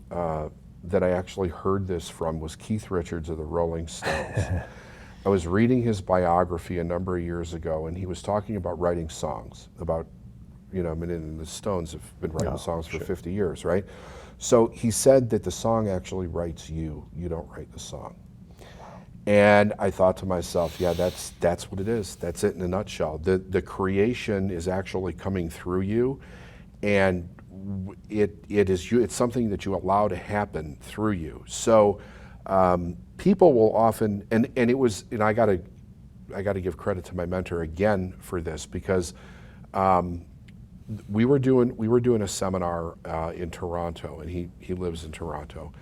that I actually heard this from was Keith Richards of the Rolling Stones. I was reading his biography a number of years ago, and he was talking about writing songs about, I mean, and the Stones have been writing songs for 50 years, right? So he said that the song actually writes you don't write the song. And I thought to myself, yeah, that's what it is. That's it in a nutshell. The creation is actually coming through you, and it's something that you allow to happen through you. So people will often, and I got to give credit to my mentor again for this, because we were doing a seminar in Toronto, and he lives in Toronto,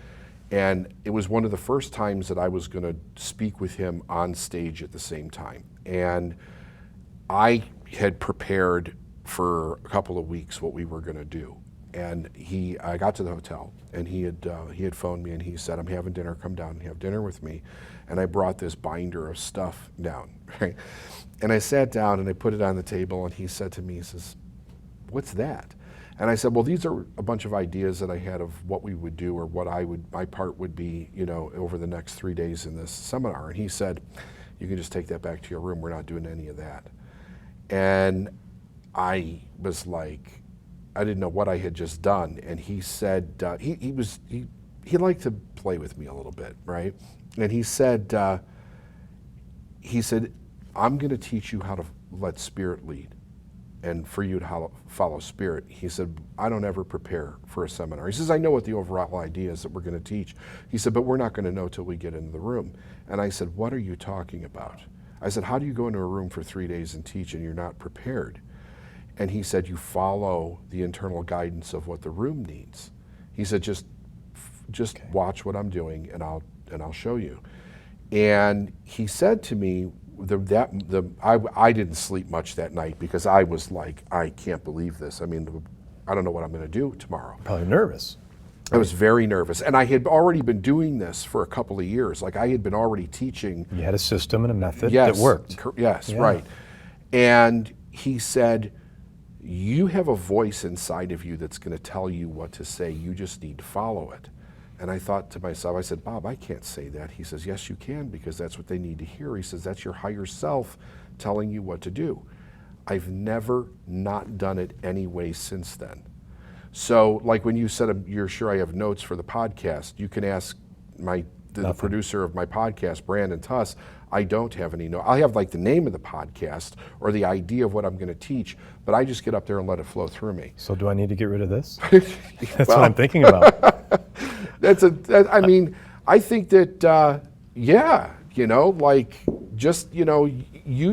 And it was one of the first times that I was going to speak with him on stage at the same time. And I had prepared for a couple of weeks what we were going to do. And I got to the hotel, and he had phoned me, and he said, "I'm having dinner, come down and have dinner with me." And I brought this binder of stuff down, right? And I sat down and I put it on the table, and he said to me, he says, "What's that?" And I said, "Well, these are a bunch of ideas that I had of what we would do, or what my part would be, over the next 3 days in this seminar." And he said, "You can just take that back to your room. We're not doing any of that." And I was like, I didn't know what I had just done. And he said, he liked to play with me a little bit, right? And he said, "I'm going to teach you how to let Spirit lead, and for you to follow Spirit." He said, "I don't ever prepare for a seminar." He says, "I know what the overall idea is that we're going to teach." He said, "But we're not going to know till we get into the room." And I said, "What are you talking about?" I said, "How do you go into a room for 3 days and teach and you're not prepared?" And he said, "You follow the internal guidance of what the room needs." He said, just Okay. watch what I'm doing, and I'll show you." And he said to me, I didn't sleep much that night, because I was like, I can't believe this. I mean, I don't know what I'm going to do tomorrow. Probably nervous. I was very nervous, and I had already been doing this for a couple of years. Like, I had been already teaching. You had a system and a method Yes, that worked. Yes, Yeah. right. And he said, "You have a voice inside of you that's going to tell you what to say. You just need to follow it." And I thought to myself, I said, "Bob, I can't say that." He says, "Yes, you can, because that's what they need to hear." He says, "That's your higher self telling you what to do." I've never not done it anyway since then. So, like when you said, "You're sure I have notes for the podcast," you can ask the producer of my podcast, Brandon Tuss. I don't have any notes. I have like the name of the podcast or the idea of what I'm going to teach, but I just get up there and let it flow through me. So do I need to get rid of this? That's That's what I'm thinking about. I mean, I think that, you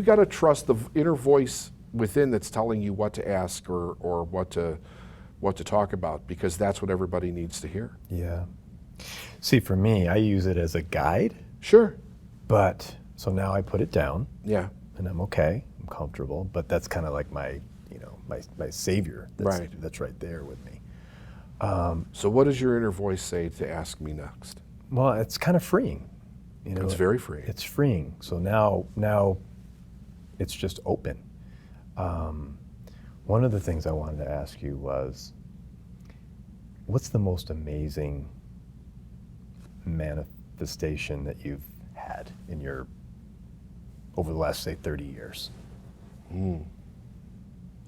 got to trust the inner voice within that's telling you what to ask or what to talk about, because that's what everybody needs to hear. Yeah. See, for me, I use it as a guide, Sure. but so now I put it down, Yeah. and I'm okay, I'm comfortable, but that's kind of like my savior that's right there with me. So what does your inner voice say to ask me next? Well, it's kind of freeing. It's very freeing. It's freeing. So now it's just open. One of the things I wanted to ask you was, what's the most amazing manifestation that you've had over the last, say, 30 years?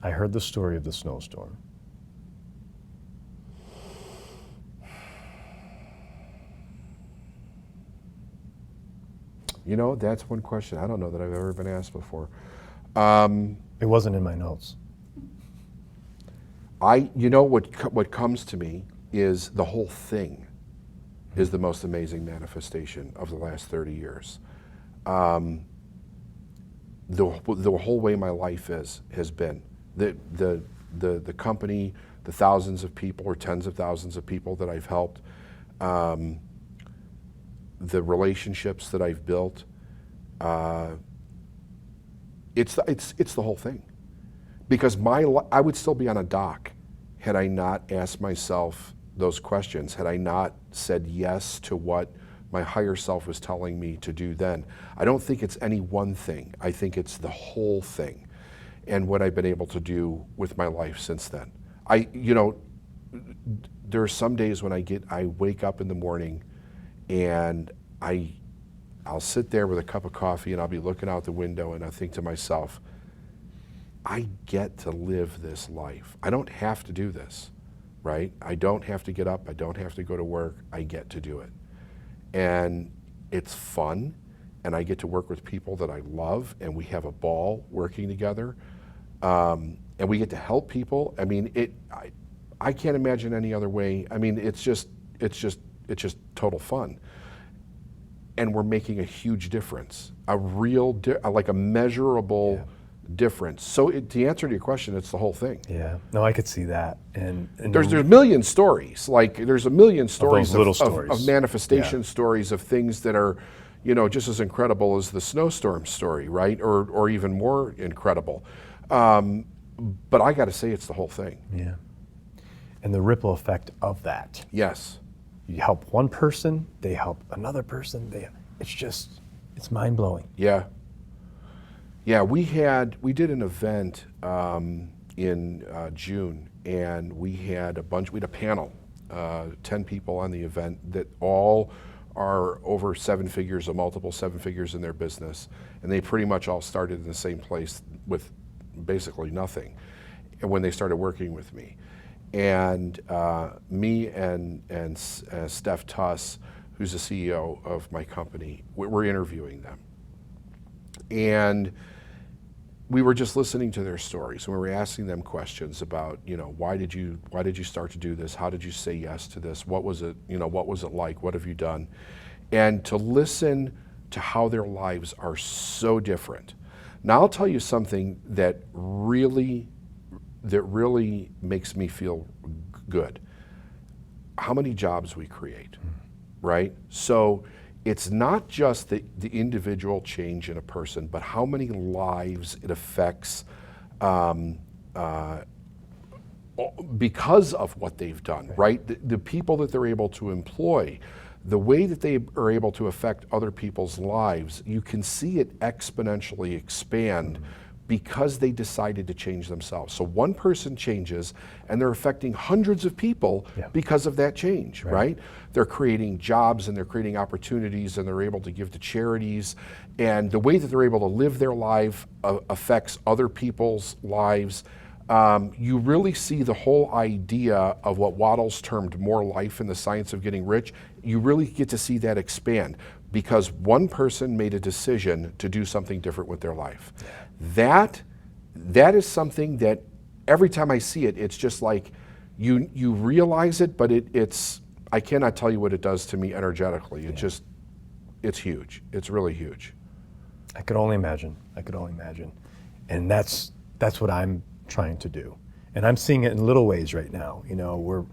I heard the story of the snowstorm. That's one question I don't know that I've ever been asked before. It wasn't in my notes. What comes to me is the whole thing is the most amazing manifestation of the last 30 years. The whole way my life has been, the company, the thousands of people or tens of thousands of people that I've helped, the relationships that I've built, it's the whole thing. Because I would still be on a dock had I not asked myself those questions, had I not said yes to what my higher self was telling me to do then. I don't think it's any one thing. I think it's the whole thing, and what I've been able to do with my life since then. There are some days when I wake up in the morning and I'll sit there with a cup of coffee and I'll be looking out the window and I think to myself, I get to live this life. I don't have to do this, right? I don't have to get up. I don't have to go to work. I get to do it. And it's fun, and I get to work with people that I love, and we have a ball working together, and we get to help people. I mean, I can't imagine any other way. I mean, it's just total fun. And we're making a huge difference, like a measurable difference. So the answer to your question, it's the whole thing. Yeah. No, I could see that. And There's a million stories. Like there's a million stories those little stories. of manifestation stories of things that are, just as incredible as the snowstorm story, right? Or even more incredible. But I got to say, it's the whole thing. Yeah. And the ripple effect of that. Yes. You help one person, they help another person. It's mind blowing. Yeah. Yeah, we did an event in June, and we had a panel, 10 people on the event that all are over 7 figures or multiple 7 figures in their business, and they pretty much all started in the same place with basically nothing when they started working with me. And me and Steph Tuss, who's the CEO of my company, we're interviewing them. And we were just listening to their stories, and we were asking them questions about, why did you start to do this? How did you say yes to this? What was it, what was it like? What have you done? And to listen to how their lives are so different. Now I'll tell you something that really makes me feel good. How many jobs we create, right? So it's not just the individual change in a person, but how many lives it affects because of what they've done, right? The people that they're able to employ, the way that they are able to affect other people's lives, you can see it exponentially expand because they decided to change themselves. So one person changes and they're affecting hundreds of people because of that change, right? They're creating jobs and they're creating opportunities and they're able to give to charities. And the way that they're able to live their life affects other people's lives. You really see the whole idea of what Waddles termed more life in the science of getting rich. You really get to see that expand because one person made a decision to do something different with their life. That is something that every time I see it, it's just like you realize it, but it's I cannot tell you what it does to me energetically. It's huge. It's really huge. I could only imagine. And that's what I'm trying to do. And I'm seeing it in little ways right now. We're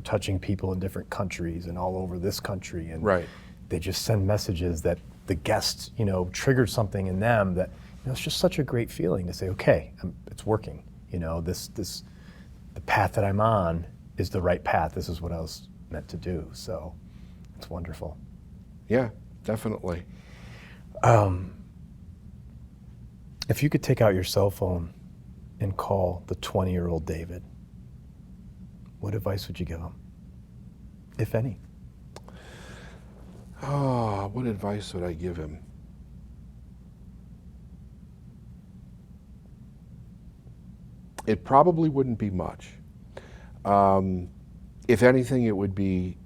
touching people in different countries and all over this country, and they just send messages that the guest, triggered something in them that it's just such a great feeling to say, okay, it's working. The path that I'm on is the right path. This is what I was meant to do. So it's wonderful. Yeah, definitely. If you could take out your cell phone and call the 20-year-old David, what advice would you give him, if any? Oh, what advice would I give him? It probably wouldn't be much. If anything, it would be,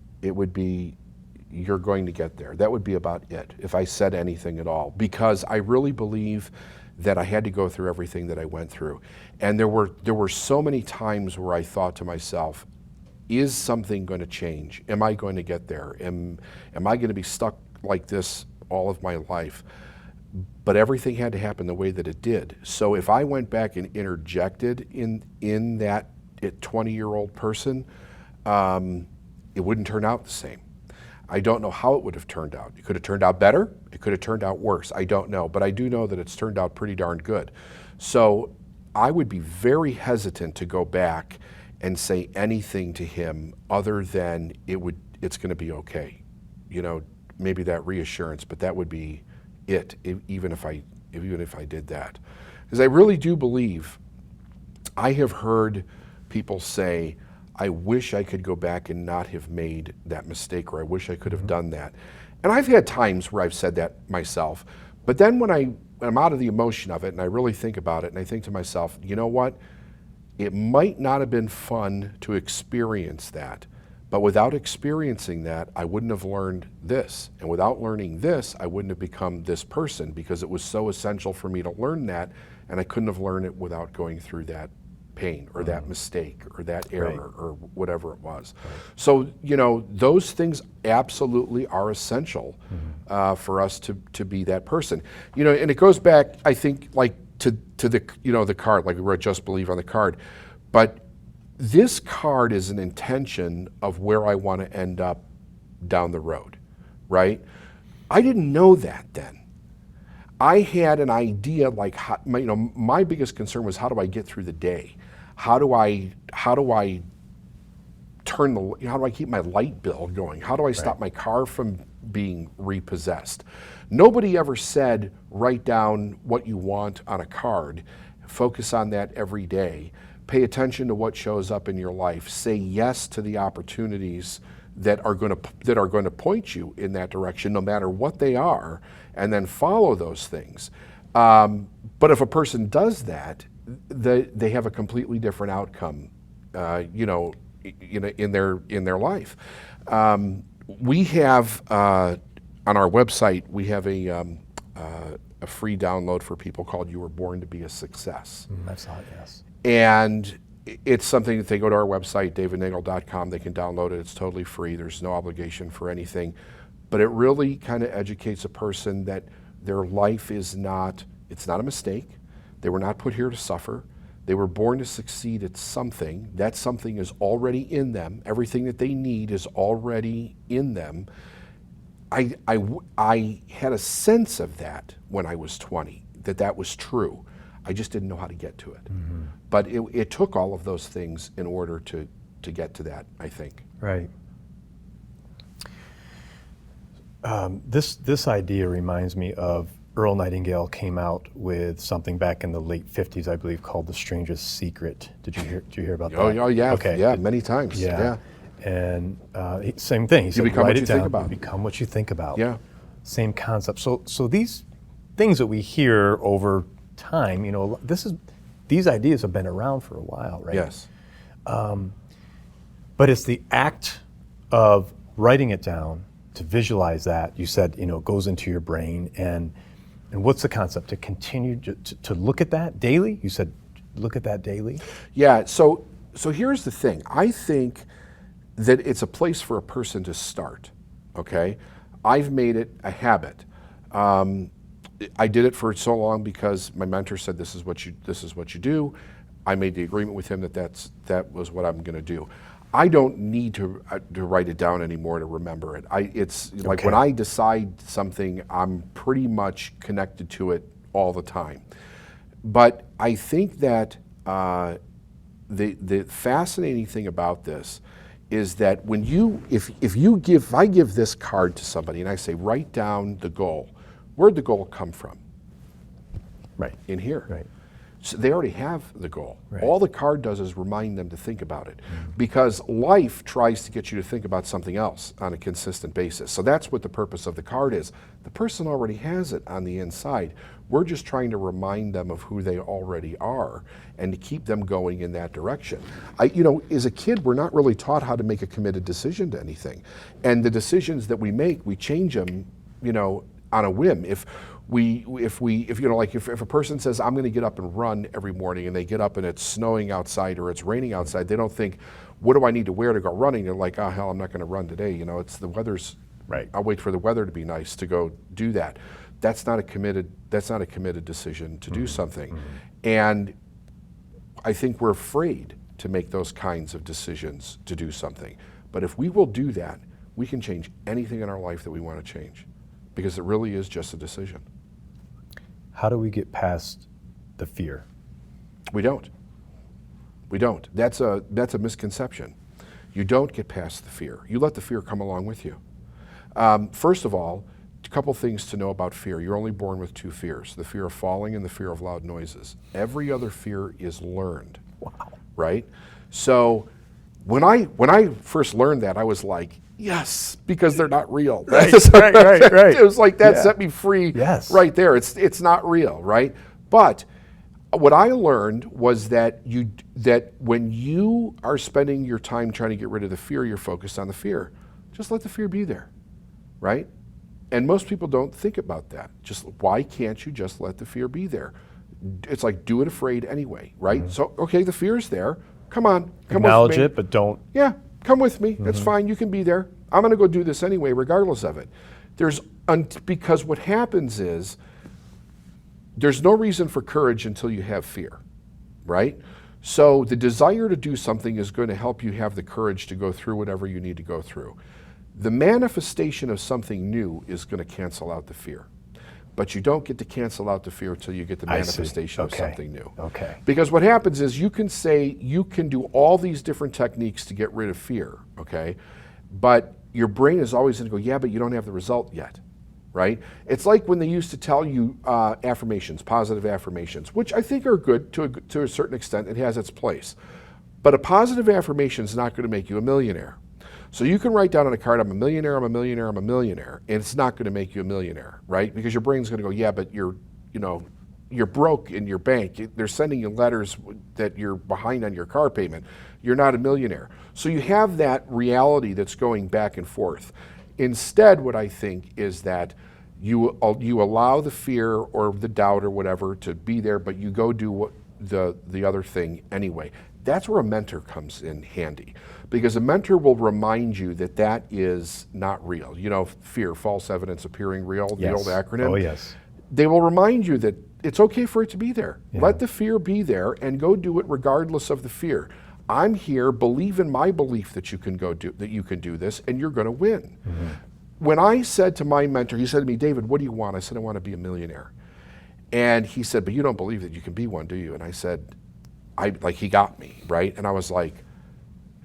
you're going to get there. That would be about it, if I said anything at all, because I really believe that I had to go through everything that I went through. And there were so many times where I thought to myself, is something going to change? Am I going to get there? Am I going to be stuck like this all of my life? But everything had to happen the way that it did. So if I went back and interjected in that 20-year-old person, it wouldn't turn out the same. I don't know how it would have turned out. It could have turned out better. It could have turned out worse. I don't know. But I do know that it's turned out pretty darn good. So I would be very hesitant to go back and say anything to him other than it's going to be okay. Maybe that reassurance, but that would be it, even if I did that. Because I really do believe, I have heard people say, I wish I could go back and not have made that mistake, or I wish I could have done that. And I've had times where I've said that myself, but then when I'm out of the emotion of it and I really think about it and I think to myself, you know what? It might not have been fun to experience that, but without experiencing that, I wouldn't have learned this. And without learning this, I wouldn't have become this person, because it was so essential for me to learn that, and I couldn't have learned it without going through that pain or that mistake or that error or whatever it was. So, those things absolutely are essential for us to be that person. And it goes back, I think, like to the, the card, like we wrote Just Believe on the card. But this card is an intention of where I want to end up down the road, right? I didn't know that then. I had an idea, like, my biggest concern was, how do I get through the day? How do I keep my light bill going? How do I stop my car from being repossessed? Nobody ever said, write down what you want on a card, focus on that every day, pay attention to what shows up in your life, say yes to the opportunities that are going to point you in that direction, no matter what they are, and then follow those things. But if a person does that, they have a completely different outcome, in their life. We have on our website, we have a free download for people called "You Were Born to Be a Success." I saw it, yes. And it's something that they go to our website, davidneagle.com, they can download it. It's totally free. There's no obligation for anything. But it really kind of educates a person that their life it's not a mistake. They were not put here to suffer. They were born to succeed at something. That something is already in them. Everything that they need is already in them. I had a sense of that when I was 20, that was true. I just didn't know how to get to it. Mm-hmm. But it took all of those things in order to get to that, I think. Right. This idea reminds me of Earl Nightingale came out with something back in the late 50s, I believe, called The Strangest Secret. Did you hear about that? Oh yeah, okay. Yeah, many times. Yeah. And same thing. He said, become write what you it down. think about. You become what you think about. Yeah. Same concept. So these things that we hear over time, these ideas have been around for a while, right? Yes. But it's the act of writing it down, to visualize that. You said, it goes into your brain, and what's the concept? To continue to look at that daily? You said look at that daily? Yeah, so here's the thing. I think that it's a place for a person to start, okay? I've made it a habit. I did it for so long because my mentor said, this is what you do. I made the agreement with him that was what I'm gonna do. I don't need to write it down anymore to remember it. It's like when I decide something, I'm pretty much connected to it all the time. But I think that the fascinating thing about this is that if I give this card to somebody and I say, write down the goal, where'd the goal come from? Right. In here. Right. So they already have the goal. Right. All the card does is remind them to think about it, because life tries to get you to think about something else on a consistent basis. So that's what the purpose of the card is. The person already has it on the inside. We're just trying to remind them of who they already are and to keep them going in that direction. As a kid, we're not really taught how to make a committed decision to anything. And the decisions that we make, we change them, on a whim. If a person says, I'm going to get up and run every morning, and they get up and it's snowing outside or it's raining outside, they don't think, what do I need to wear to go running? They're like, oh hell, I'm not going to run today. It's the weather's right. I'll wait for the weather to be nice to go do that. That's not a committed decision to do something. And I think we're afraid to make those kinds of decisions to do something. But if we will do that, we can change anything in our life that we want to change, because it really is just a decision. How do we get past the fear? We don't. That's a misconception. You don't get past the fear. You let the fear come along with you. First of all, a couple things to know about fear. You're only born with two fears, the fear of falling and the fear of loud noises. Every other fear is learned. Wow. Right? So when I first learned that, I was like, yes, because they're not real. Right. It was like that set me free right there. It's not real, right? But what I learned was that when you are spending your time trying to get rid of the fear, you're focused on the fear. Just let the fear be there, right? And most people don't think about that. Why can't you just let the fear be there? It's like, do it afraid anyway, right? Mm-hmm. So, okay, the fear's there. Come on, come acknowledge with me. it, but don't. Yeah, come with me. That's fine. You can be there. I'm going to go do this anyway, regardless of it. Because what happens is, there's no reason for courage until you have fear, right? So the desire to do something is going to help you have the courage to go through whatever you need to go through. The manifestation of something new is going to cancel out the fear. But you don't get to cancel out the fear until you get the manifestation of something new. Okay. Because what happens is you can say you can do all these different techniques to get rid of fear, okay? But your brain is always going to go, yeah, but you don't have the result yet, right? It's like when they used to tell you affirmations, positive affirmations, which I think are good to a certain extent. It has its place. But a positive affirmation is not going to make you a millionaire. So you can write down on a card, I'm a millionaire, I'm a millionaire, I'm a millionaire, and it's not going to make you a millionaire, right? Because your brain's going to go, yeah, but you're broke in your bank. They're sending you letters that you're behind on your car payment. You're not a millionaire. So you have that reality that's going back and forth. Instead, what I think is that you allow the fear or the doubt or whatever to be there, but you go do the other thing anyway. That's where a mentor comes in handy, because a mentor will remind you that that is not real. You know, fear, false evidence appearing real, the old acronym. Oh, yes. They will remind you that it's okay for it to be there. Yeah. Let the fear be there and go do it regardless of the fear. I'm here, believe in my belief that you can do this, and you're going to win. Mm-hmm. When I said to my mentor, he said to me, David, what do you want? I said, I want to be a millionaire. And he said, but you don't believe that you can be one, do you? And I said, he got me, right? And I was like,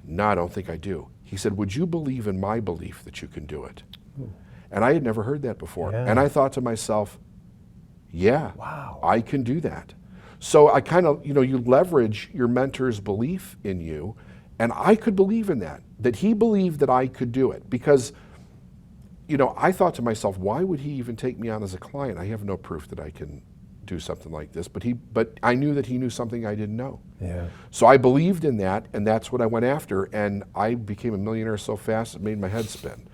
no, I don't think I do. He said, would you believe in my belief that you can do it? Ooh. And I had never heard that before. Yeah. And I thought to myself, yeah, wow, I can do that. So I kind of, you leverage your mentor's belief in you, and I could believe in that he believed that I could do it. Because, I thought to myself, why would he even take me on as a client? I have no proof that I can do something like this, but I knew that he knew something I didn't know. Yeah. So I believed in that, and that's what I went after, and I became a millionaire so fast it made my head spin.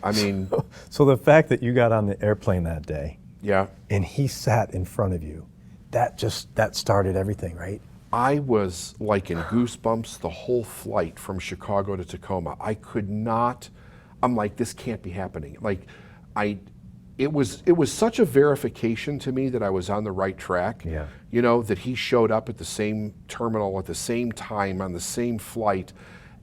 I mean, so the fact that you got on the airplane that day, yeah, and he sat in front of you, that started everything, right? I was like in goosebumps the whole flight from Chicago to Tacoma. I could not. I'm like, this can't be happening. It was such a verification to me that I was on the right track. Yeah. That he showed up at the same terminal at the same time on the same flight,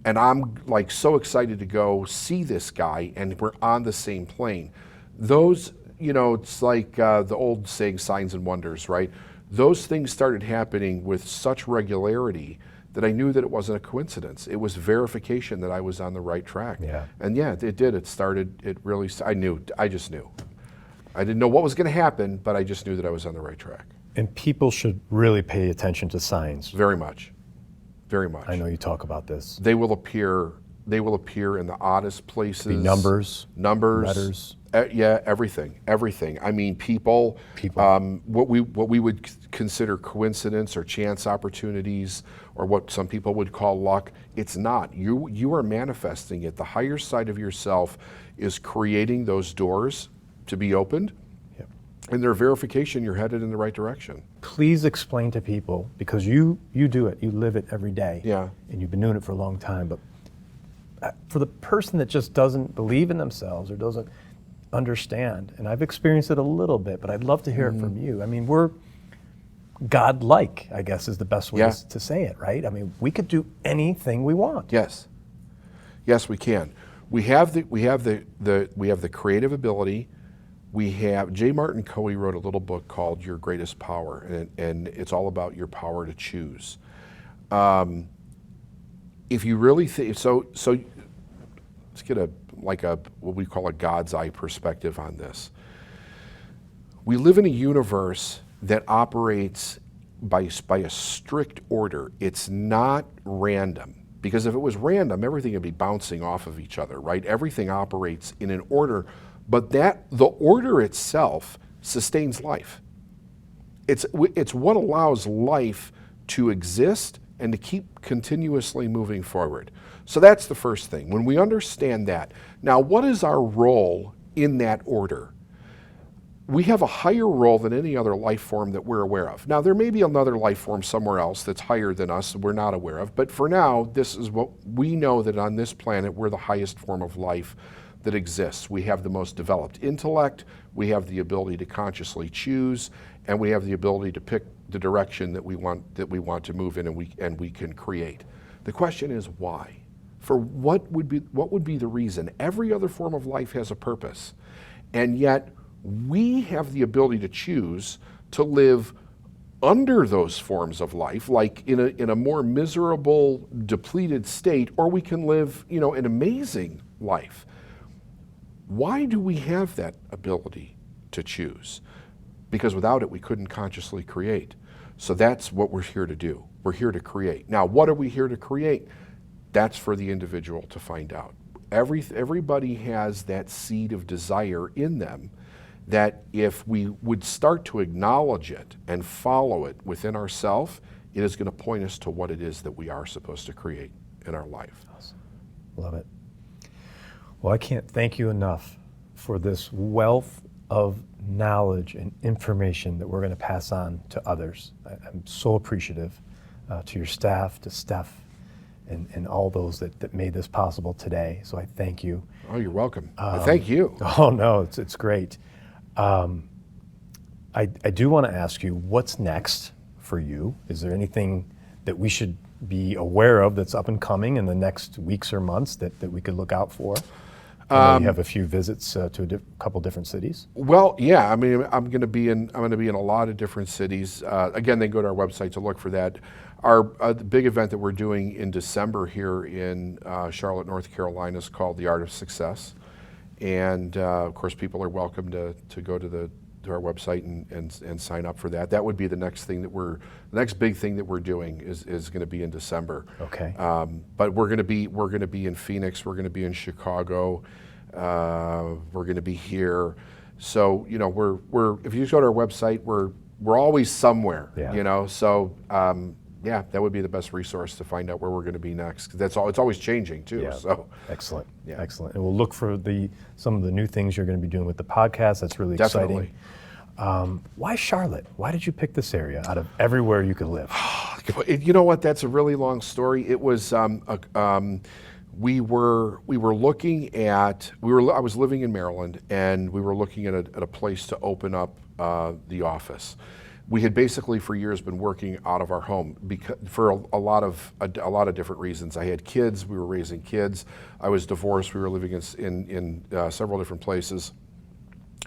and I'm like so excited to go see this guy, and we're on the same plane. Those, it's like the old saying, signs and wonders, right? Those things started happening with such regularity that I knew that it wasn't a coincidence. It was verification that I was on the right track. Yeah. And yeah, it did. I just knew. I didn't know what was going to happen, but I just knew that I was on the right track. And people should really pay attention to signs. Very much. Very much. I know you talk about this. They will appear in the oddest places. Could be numbers, letters. Yeah, everything. I mean, people. What we would consider coincidence or chance opportunities, or what some people would call luck. It's not. You are manifesting it. The higher side of yourself is creating those doors to be opened. Yep. And their verification you're headed in the right direction. Please explain to people, because you do it, you live it every day. Yeah. And you've been doing it for a long time, but for the person that just doesn't believe in themselves or doesn't understand, and I've experienced it a little bit, but I'd love to hear it from you. I mean, we're God-like, I guess is the best way to say it, right? I mean, we could do anything we want. Yes. Yes, we can. We have the creative ability. We have, J. Martin Coe wrote a little book called Your Greatest Power, and it's all about your power to choose. If you really think, so let's get what we call a God's eye perspective on this. We live in a universe that operates by a strict order. It's not random, because if it was random, everything would be bouncing off of each other, right? Everything operates in an order. But the order itself sustains life. It's what allows life to exist and to keep continuously moving forward. So that's the first thing. When we understand that, now what is our role in that order? We have a higher role than any other life form that we're aware of. Now there may be another life form somewhere else that's higher than us that we're not aware of, but for now, this is what we know, that on this planet we're the highest form of life that exists. We have the most developed intellect, we have the ability to consciously choose, and we have the ability to pick the direction that we want to move in, and we can create. The question is why? For what would be the reason? Every other form of life has a purpose, and yet we have the ability to choose to live under those forms of life, like in a more miserable, depleted state, or we can live, an amazing life. Why do we have that ability to choose? Because without it, we couldn't consciously create. So that's what we're here to do. We're here to create. Now, what are we here to create? That's for the individual to find out. Everybody has that seed of desire in them that if we would start to acknowledge it and follow it within ourselves, it is going to point us to what it is that we are supposed to create in our life. Awesome. Love it. Well, I can't thank you enough for this wealth of knowledge and information that we're going to pass on to others. I'm so appreciative to your staff, to Steph, and all those that made this possible today. So I thank you. Oh, you're welcome. Thank you. Oh, no, it's great. I do want to ask you, what's next for you? Is there anything that we should be aware of that's up and coming in the next weeks or months that we could look out for? You have a few visits to a couple different cities. Well, yeah. I mean, I'm going to be in a lot of different cities. Again, they can go to our website to look for that. The big event that we're doing in December here in Charlotte, North Carolina, is called The Art of Success, and of course, people are welcome to go to our website and sign up for that. That would be the next big thing that we're doing is going to be in December. Okay. But we're going to be in Phoenix. We're going to be in Chicago. We're going to be here. So we're if you just go to our website, we're always somewhere. Yeah. So yeah, that would be the best resource to find out where we're going to be next. 'Cause it's always changing too. Yeah. So excellent. Yeah. Excellent. And we'll look for some of the new things you're going to be doing with the podcast. That's really Definitely. exciting. Why Charlotte? Why did you pick this area out of everywhere you could live? You know what? That's a really long story. It was we were looking at I was living in Maryland, and we were looking at a place to open up the office. We had basically for years been working out of our home for a lot of different reasons. I had kids. We were raising kids. I was divorced. We were living in several different places.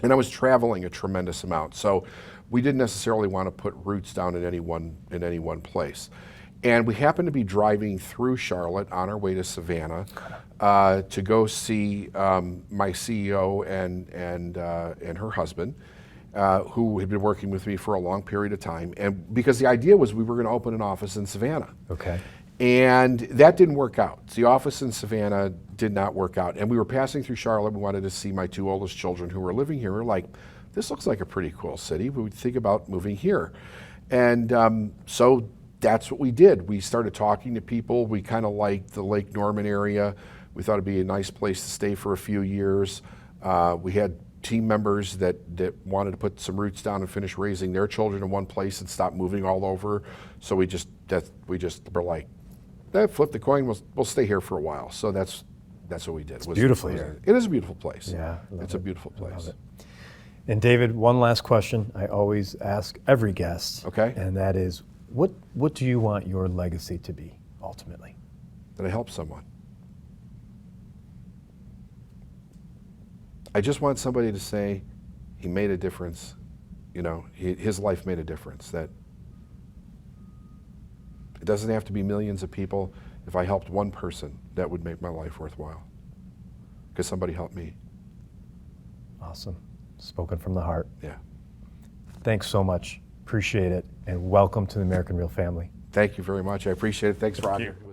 And I was traveling a tremendous amount, so we didn't necessarily want to put roots down in any one place. And we happened to be driving through Charlotte on our way to Savannah to go see my CEO and her husband, who had been working with me for a long period of time. And because the idea was we were going to open an office in Savannah. Okay. And that didn't work out. The office in Savannah did not work out. And we were passing through Charlotte. We wanted to see my two oldest children who were living here. We were like, this looks like a pretty cool city. We would think about moving here. And so that's what we did. We started talking to people. We kind of liked the Lake Norman area. We thought it'd be a nice place to stay for a few years. We had team members that wanted to put some roots down and finish raising their children in one place and stop moving all over. So we just were like, flip the coin. We'll stay here for a while. So that's what we did. It's beautiful here. It is a beautiful place. Yeah, it's a beautiful place. Love it. And David, one last question I always ask every guest. Okay. And that is, what do you want your legacy to be ultimately? That I help someone. I just want somebody to say he made a difference. His life made a difference. That it doesn't have to be millions of people. If I helped one person, that would make my life worthwhile. Because somebody helped me. Awesome. Spoken from the heart. Yeah. Thanks so much. Appreciate it. And welcome to the American Real family. Thank you very much. I appreciate it. Thanks for having me.